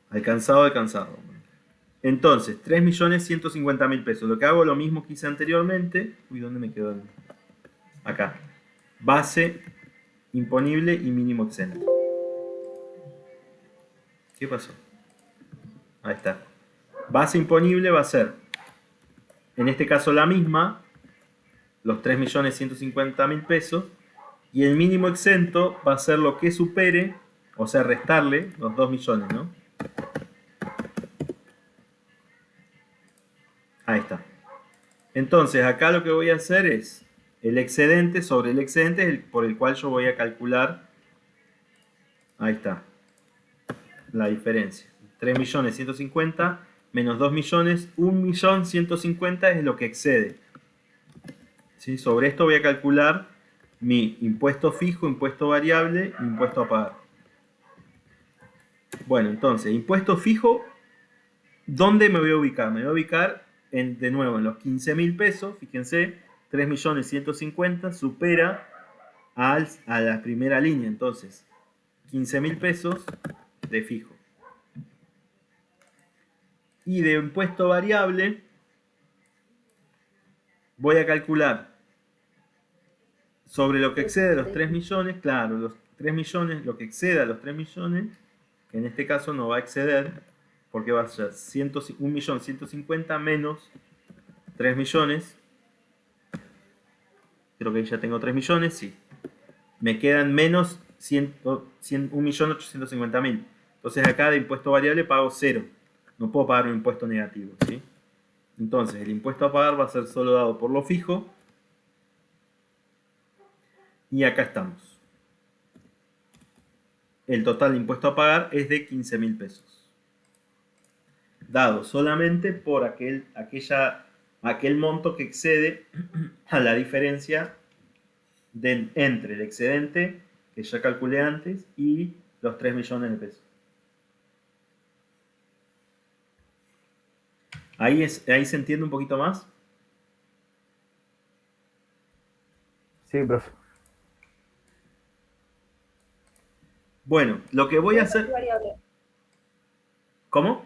Alcanzado. Entonces, 3.150.000 pesos. Lo que hago lo mismo que hice anteriormente. Uy, ¿dónde me quedó? Acá. Base imponible y mínimo exento. ¿Qué pasó? Ahí está. Base imponible va a ser, en este caso la misma, los 3.150.000 pesos, y el mínimo exento va a ser lo que supere, o sea, restarle los 2 millones, ¿no? Ahí está. Entonces, acá lo que voy a hacer es el excedente sobre el excedente por el cual yo voy a calcular, ahí está, la diferencia. 3.150.000 menos 2 millones, 1.150.000 es lo que excede. ¿Sí? Sobre esto voy a calcular mi impuesto fijo, impuesto variable, impuesto a pagar. Bueno, entonces, impuesto fijo, ¿dónde me voy a ubicar? Me voy a ubicar de nuevo en los 15.000 pesos. Fíjense, 3.150.000 supera a la primera línea. Entonces, 15.000 pesos de fijo. Y de impuesto variable, voy a calcular sobre lo que excede los 3 millones, claro, los 3 millones, lo que exceda los 3 millones, que en este caso no va a exceder, porque va a ser 1.150.000 menos 3 millones. Creo que ya tengo 3 millones, sí. Me quedan menos 1.850.000. Entonces acá de impuesto variable pago 0. No puedo pagar un impuesto negativo, ¿sí? Entonces el impuesto a pagar va a ser solo dado por lo fijo. Y acá estamos. El total de impuesto a pagar es de 15.000 pesos. Dado solamente por aquel monto que excede a la diferencia entre el excedente que ya calculé antes y los 3 millones de pesos. Ahí se entiende un poquito más. Sí, profe. Bueno, lo que voy a hacer... Variable. ¿Cómo?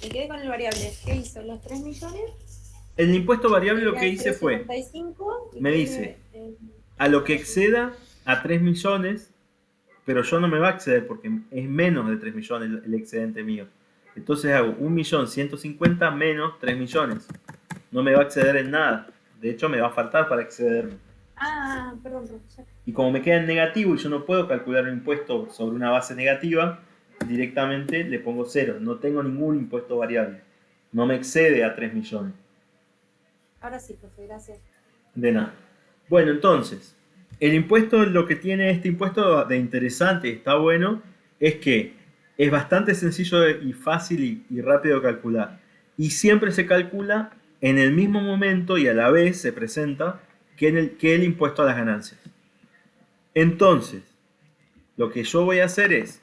Me quedé con el variable. ¿Qué hizo? ¿Los 3 millones? El impuesto variable lo Era que hice fue, 375 y me tiene, dice, a lo que exceda a 3 millones, pero yo no me va a exceder porque es menos de 3 millones el excedente mío. Entonces hago 1.150.000 menos 3 millones. No me va a exceder en nada. De hecho, me va a faltar para excederme. Ah, perdón, profesor. Y como me queda en negativo y yo no puedo calcular un impuesto sobre una base negativa, directamente le pongo 0. No tengo ningún impuesto variable. No me excede a 3 millones. Ahora sí, profe, gracias. De nada. Bueno, entonces, el impuesto, lo que tiene este impuesto de interesante, está bueno, es que es bastante sencillo y fácil y rápido de calcular. Y siempre se calcula en el mismo momento y a la vez se presenta que el impuesto a las ganancias. Entonces, lo que yo voy a hacer es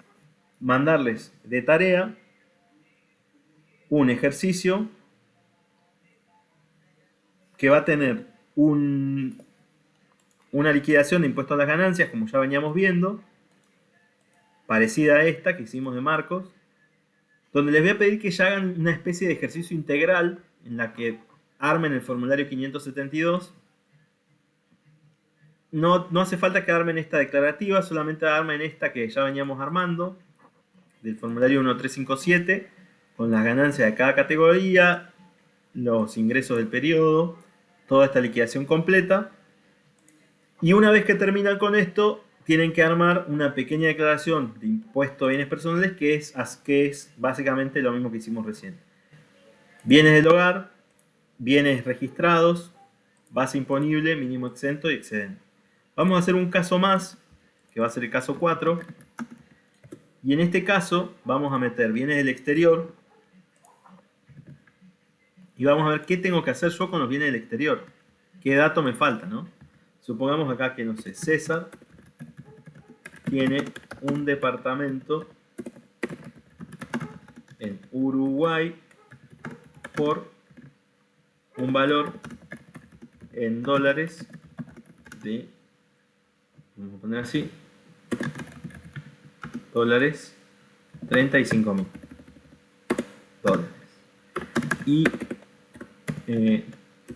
mandarles de tarea un ejercicio que va a tener una liquidación de impuestos a las ganancias, como ya veníamos viendo, parecida a esta que hicimos de Marcos, donde les voy a pedir que ya hagan una especie de ejercicio integral en la que armen el formulario 572. No hace falta que armen esta declarativa, solamente armen esta que ya veníamos armando, del formulario 1357, con las ganancias de cada categoría, los ingresos del periodo, toda esta liquidación completa. Y una vez que terminan con esto, tienen que armar una pequeña declaración de impuesto a bienes personales que es básicamente lo mismo que hicimos recién. Bienes del hogar, bienes registrados, base imponible, mínimo exento y excedente. Vamos a hacer un caso más, que va a ser el caso 4. Y en este caso vamos a meter bienes del exterior. Y vamos a ver qué tengo que hacer yo con los bienes del exterior. Qué dato me falta, ¿no? Supongamos acá que, no sé, César tiene un departamento en Uruguay por un valor en dólares de, vamos a poner así, dólares, 35.000 dólares. Y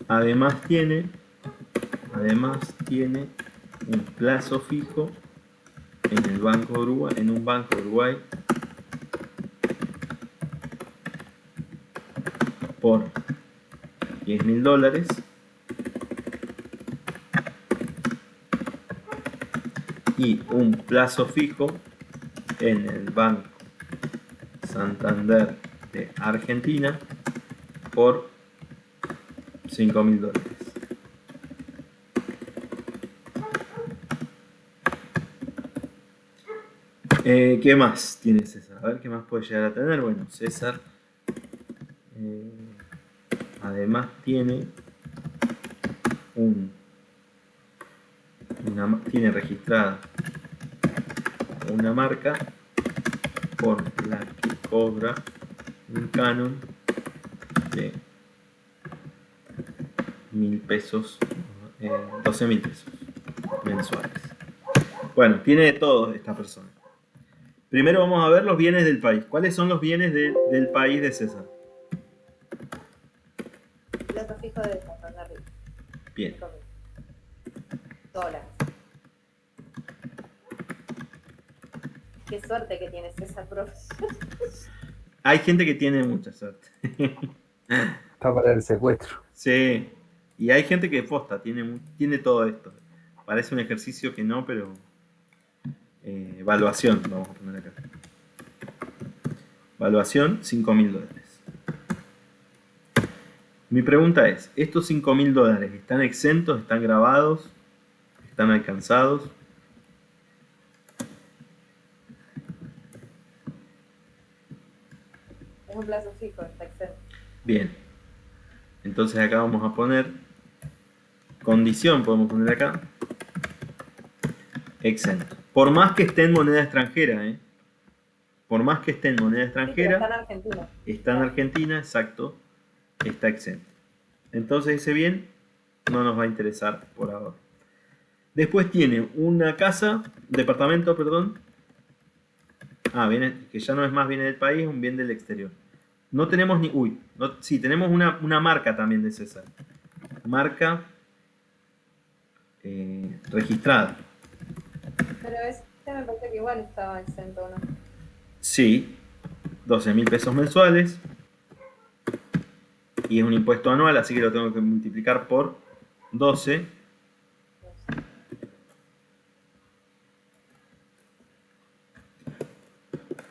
además tiene un plazo fijo en el Banco de Uruguay, en un Banco de Uruguay por 10.000 dólares y un plazo fijo en el Banco Santander de Argentina por 5.000 dólares. ¿Qué más tiene César? A ver qué más puede llegar a tener. Bueno, César además tiene tiene registrada una marca por la que cobra un canon de 1.000 pesos, 12.000 pesos mensuales. Bueno, tiene de todo esta persona. Primero vamos a ver los bienes del país. ¿Cuáles son los bienes del país de César? Plazo fijo de Santander. Bien. Dólares. Qué suerte que tienes esa profesión. Hay gente que tiene mucha suerte. Está para el secuestro. Sí. Y hay gente que posta, tiene todo esto. Parece un ejercicio que no, pero... evaluación, vamos a poner acá. Evaluación, 5.000 dólares. Mi pregunta es, ¿estos 5.000 dólares están exentos, están grabados, están alcanzados? Es un plazo fijo, está exento. Bien. Entonces acá vamos a poner condición, podemos poner acá, exento. Por más que esté en moneda extranjera, por más que esté en moneda extranjera, Está en Argentina. está en Argentina, exacto, está exento. Entonces ese bien no nos va a interesar por ahora. Después tiene una casa, departamento, perdón. Viene, que ya no es más bien del país, es un bien del exterior. No tenemos ni... sí, tenemos una marca también de César. Marca registrada. Pero este me parece que igual estaba exento, ¿no? Sí, 12.000 pesos mensuales. Y es un impuesto anual, así que lo tengo que multiplicar por 12.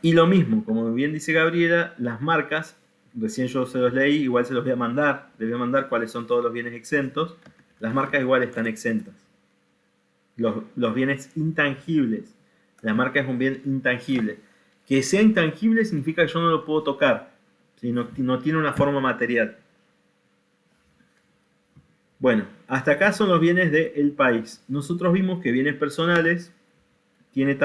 Y lo mismo, como bien dice Gabriela, las marcas, recién yo se los leí, igual se los voy a mandar, les voy a mandar cuáles son todos los bienes exentos. Las marcas igual están exentas. Los bienes intangibles. La marca es un bien intangible. Que sea intangible significa que yo no lo puedo tocar. ¿Sí? No tiene una forma material. Bueno, hasta acá son los bienes del país. Nosotros vimos que bienes personales tiene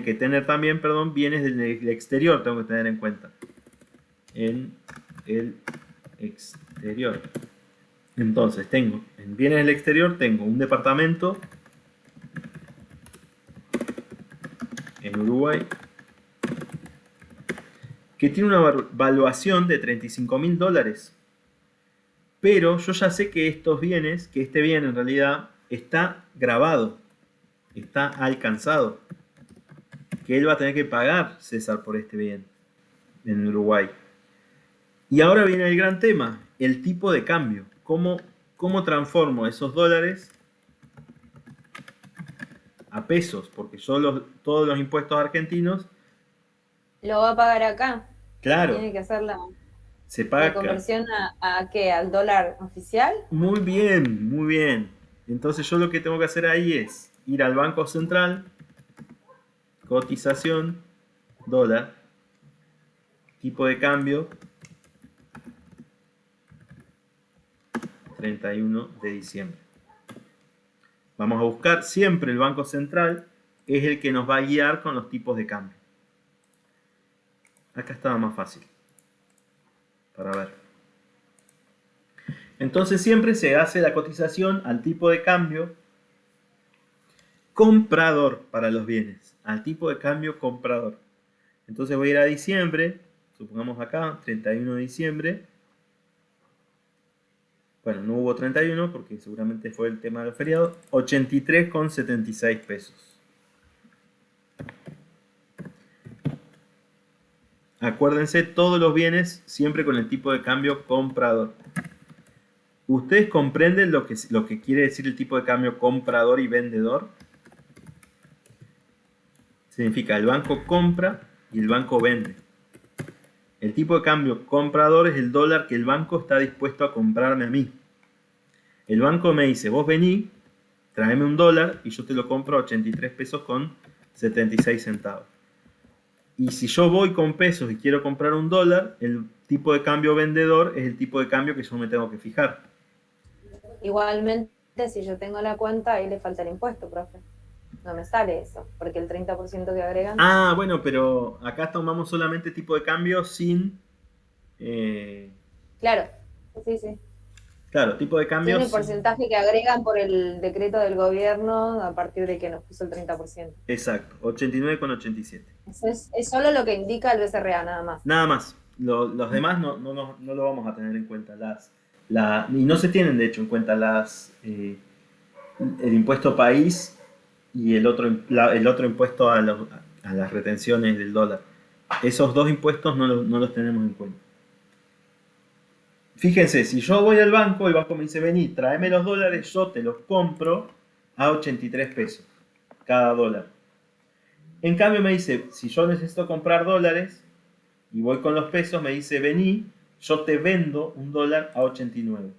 que tener también, bienes del exterior, tengo que tener en cuenta. En el exterior. Entonces, en bienes del exterior tengo un departamento en Uruguay que tiene una valuación de $35.000. Pero yo ya sé que este bien en realidad está grabado, está alcanzado. Que él va a tener que pagar, César, por este bien en Uruguay. Y ahora viene el gran tema, el tipo de cambio. ¿Cómo transformo esos dólares a pesos? Porque yo todos los impuestos argentinos... Lo va a pagar acá. Claro. Tiene que hacer Se paga la conversión ¿a qué? ¿Al dólar oficial? Muy bien, muy bien. Entonces yo lo que tengo que hacer ahí es ir al Banco Central, cotización, dólar, tipo de cambio, 31 de diciembre. Vamos a buscar siempre el Banco Central, es el que nos va a guiar con los tipos de cambio. Acá estaba más fácil para ver. Entonces siempre se hace la cotización al tipo de cambio comprador para los bienes, al tipo de cambio comprador. Entonces voy a ir a diciembre, supongamos acá, 31 de diciembre. Bueno, no hubo 31 porque seguramente fue el tema de los feriados. 83,76 pesos. Acuérdense, todos los bienes siempre con el tipo de cambio comprador. ¿Ustedes comprenden lo que quiere decir el tipo de cambio comprador y vendedor? Significa el banco compra y el banco vende. El tipo de cambio comprador es el dólar que el banco está dispuesto a comprarme a mí. El banco me dice, vos vení, tráeme un dólar y yo te lo compro a 83 pesos con 76 centavos. Y si yo voy con pesos y quiero comprar un dólar, el tipo de cambio vendedor es el tipo de cambio que yo me tengo que fijar. Igualmente, si yo tengo la cuenta, ahí le falta el impuesto, profe. No me sale eso, porque el 30% que agregan... Bueno, pero acá tomamos solamente tipo de cambio sin... Claro, sí. Claro, tipo de cambio... Tiene el porcentaje que agregan por el decreto del gobierno a partir de que nos puso el 30%. Exacto, 89,87. Es solo lo que indica el BCRA, nada más. Nada más. Los demás no lo vamos a tener en cuenta. Y no se tienen, de hecho, en cuenta el impuesto país y el otro impuesto a las retenciones del dólar. Esos dos impuestos no los tenemos en cuenta. Fíjense, si yo voy al banco, el banco me dice, vení, tráeme los dólares, yo te los compro a 83 pesos cada dólar. En cambio me dice, si yo necesito comprar dólares y voy con los pesos, me dice, vení, yo te vendo un dólar a 89.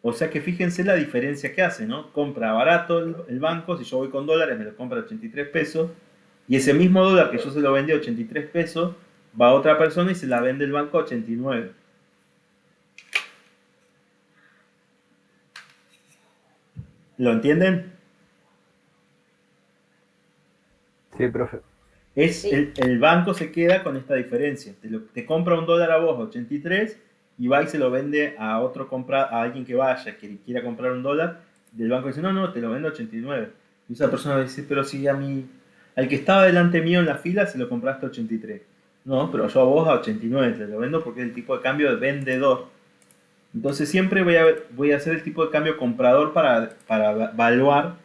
O sea que fíjense la diferencia que hace, ¿no? Compra barato el banco, si yo voy con dólares me lo compra a 83 pesos, y ese mismo dólar que yo se lo vendí a 83 pesos, va a otra persona y se la vende el banco a 89. ¿Lo entienden? Sí, profe. El banco se queda con esta diferencia. Te compra un dólar a vos a 83 y va y se lo vende a a alguien que vaya, que quiera comprar un dólar, del banco dice, no, no, te lo vendo a 89. Y esa persona dice, pero si al que estaba delante mío en la fila se lo compraste a 83. No, pero yo a vos a 89 te lo vendo porque es el tipo de cambio de vendedor. Entonces siempre voy a hacer el tipo de cambio comprador para evaluar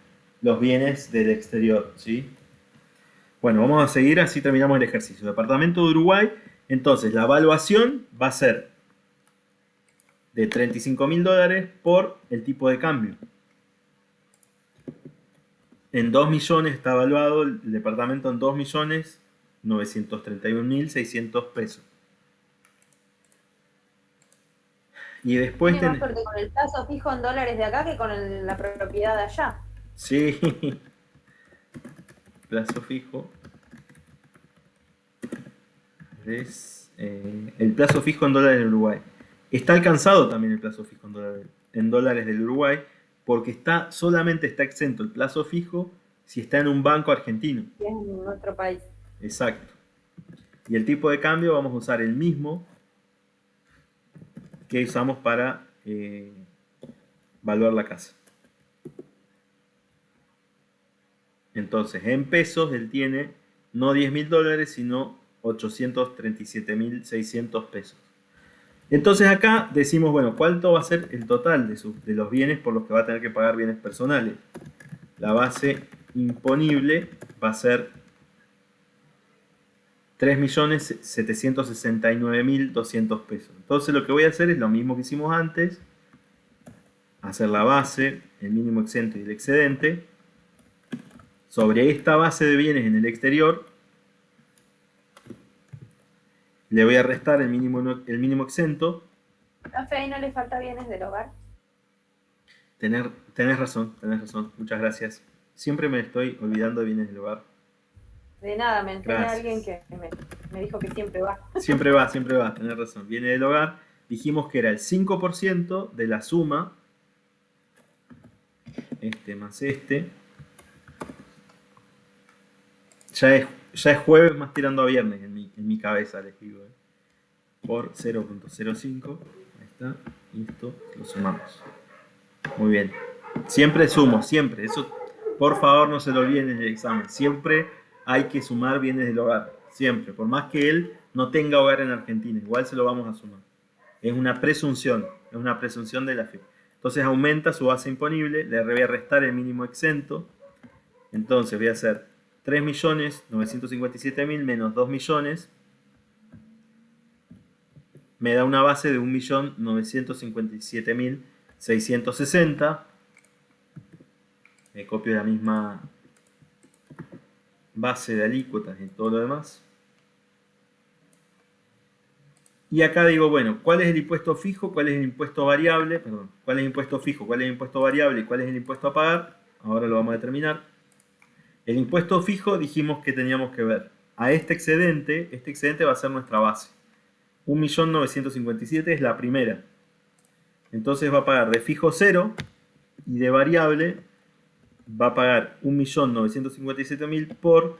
los bienes del exterior, ¿sí? Bueno, vamos a seguir, así terminamos el ejercicio. Departamento de Uruguay, entonces la evaluación va a ser de $35.000 por el tipo de cambio. En 2 millones está evaluado el departamento en 2.931.600 pesos. Y después Tiene más suerte con el plazo fijo en dólares de acá que con la propiedad de allá. Sí. Plazo fijo. El plazo fijo en dólares del Uruguay. Está alcanzado también el plazo fijo en dólares del Uruguay porque solamente está exento el plazo fijo si está en un banco argentino. Y es en nuestro país. Exacto. Y el tipo de cambio vamos a usar el mismo que usamos para evaluar la casa. Entonces, en pesos, él tiene no $10.000, sino 837.600 pesos. Entonces acá decimos, bueno, ¿cuánto va a ser el total de los bienes por los que va a tener que pagar bienes personales? La base imponible va a ser 3.769.200 pesos. Entonces lo que voy a hacer es lo mismo que hicimos antes, hacer la base, el mínimo exento y el excedente. Sobre esta base de bienes en el exterior, le voy a restar el mínimo exento. Profe, ahí no le falta bienes del hogar. Tenés razón, muchas gracias. Siempre me estoy olvidando de bienes del hogar. De nada, me enseña Gracias. alguien que me dijo que siempre va. Siempre va, tenés razón. Viene del hogar, dijimos que era el 5% de la suma, este más este. Ya es jueves más tirando a viernes en mi cabeza, les digo. Por 0.05. Ahí está. Listo. Lo sumamos. Muy bien. Siempre sumo, siempre. Eso, por favor, no se lo olviden en el examen. Siempre hay que sumar bienes del hogar. Siempre. Por más que él no tenga hogar en Argentina. Igual se lo vamos a sumar. Es una presunción. Es una presunción de la fe. Entonces aumenta su base imponible. Le voy a restar el mínimo exento. Entonces voy a hacer 3.957.000 menos 2 millones me da una base de 1.957.660. Me copio la misma base de alícuotas y todo lo demás. Y acá digo, bueno, ¿cuál es el impuesto fijo? ¿Cuál es el impuesto variable? Perdón, ¿cuál es el impuesto fijo? ¿Cuál es el impuesto variable? ¿Y cuál es el impuesto a pagar? Ahora lo vamos a determinar. El impuesto fijo dijimos que teníamos que ver a este excedente va a ser nuestra base. 1.957.000 es la primera. Entonces va a pagar de fijo 0 y de variable va a pagar 1.957.000 por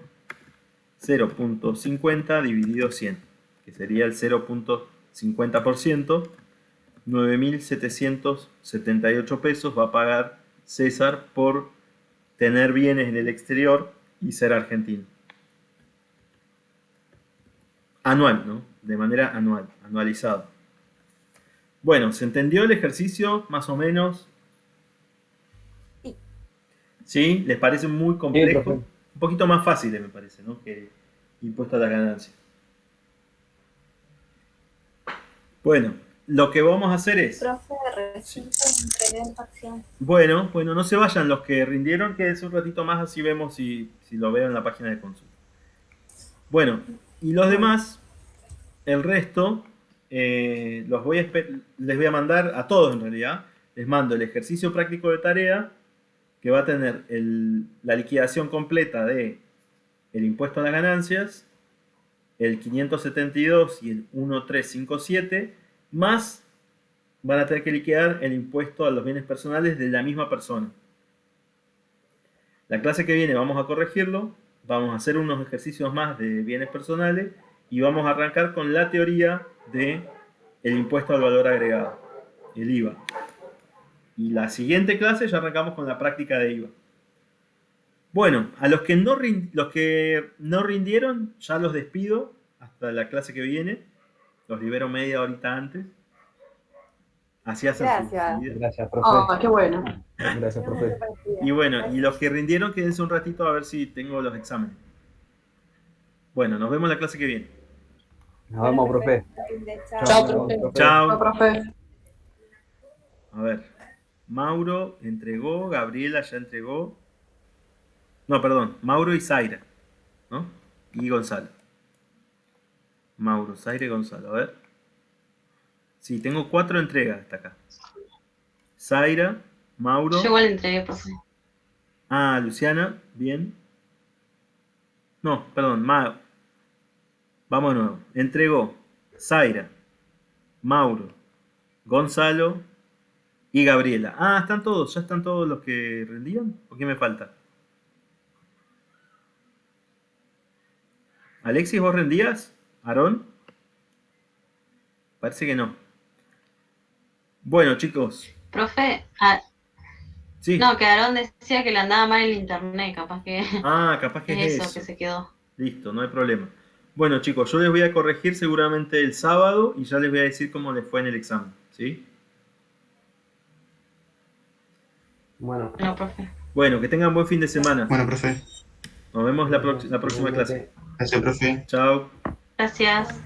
0.50 dividido 100, que sería el 0.50%. 9.778 pesos va a pagar César por tener bienes en el exterior y ser argentino. Anual, ¿no? De manera anual, anualizado. Bueno, ¿se entendió el ejercicio más o menos? ¿Sí? ¿Les parece muy complejo? Sí, un poquito más fácil, me parece, ¿no? Que impuesto a las ganancias. Bueno, lo que vamos a hacer es... Profe, recién entregué facción. Bueno, no se vayan los que rindieron, quédense un ratito más, así vemos si lo veo en la página de consulta. Bueno, y los demás, el resto, les voy a mandar a todos en realidad, les mando el ejercicio práctico de tarea, que va a tener la liquidación completa de el impuesto a las ganancias, el 572 y el 1357, más van a tener que liquidar el impuesto a los bienes personales de la misma persona. La clase que viene vamos a corregirlo, vamos a hacer unos ejercicios más de bienes personales y vamos a arrancar con la teoría de el impuesto al valor agregado, el IVA. Y la siguiente clase ya arrancamos con la práctica de IVA. Bueno, a los que no rindieron, ya los despido hasta la clase que viene. Los libero media horita antes. Así hacen su Gracias. vida. Gracias, profe. Oh, qué bueno. Gracias, profe. Y bueno, y los que rindieron, quédense un ratito a ver si tengo los exámenes. Bueno, nos vemos la clase que viene. Nos vemos, profe. Chao, Nos vemos, profe. Chao. Profe. A ver. Mauro entregó, Gabriela ya entregó. No, perdón. Mauro y Zaira, ¿no? Y Gonzalo. Mauro, Zaira y Gonzalo. A ver. Sí, tengo 4 entregas hasta acá. Zaira, Mauro. Yo igual entregué, profe. Ah, Luciana, bien. No, perdón, vamos de nuevo. Entregó Zaira, Mauro, Gonzalo y Gabriela. Ah, están todos, ya están todos los que rendían. ¿O qué me falta? Alexis, ¿vos rendías? ¿Aarón? Parece que no. Bueno, chicos. Profe, Sí. no, que Aarón decía que le andaba mal el internet, capaz que Ah, capaz que es es eso eso. que se quedó. Listo, no hay problema. Bueno, chicos, yo les voy a corregir seguramente el sábado y ya les voy a decir cómo les fue en el examen, ¿sí? Bueno, No, profe. Bueno, que tengan buen fin de semana. Bueno, profe. Nos vemos la próxima clase. Gracias, profe. Chao. Gracias.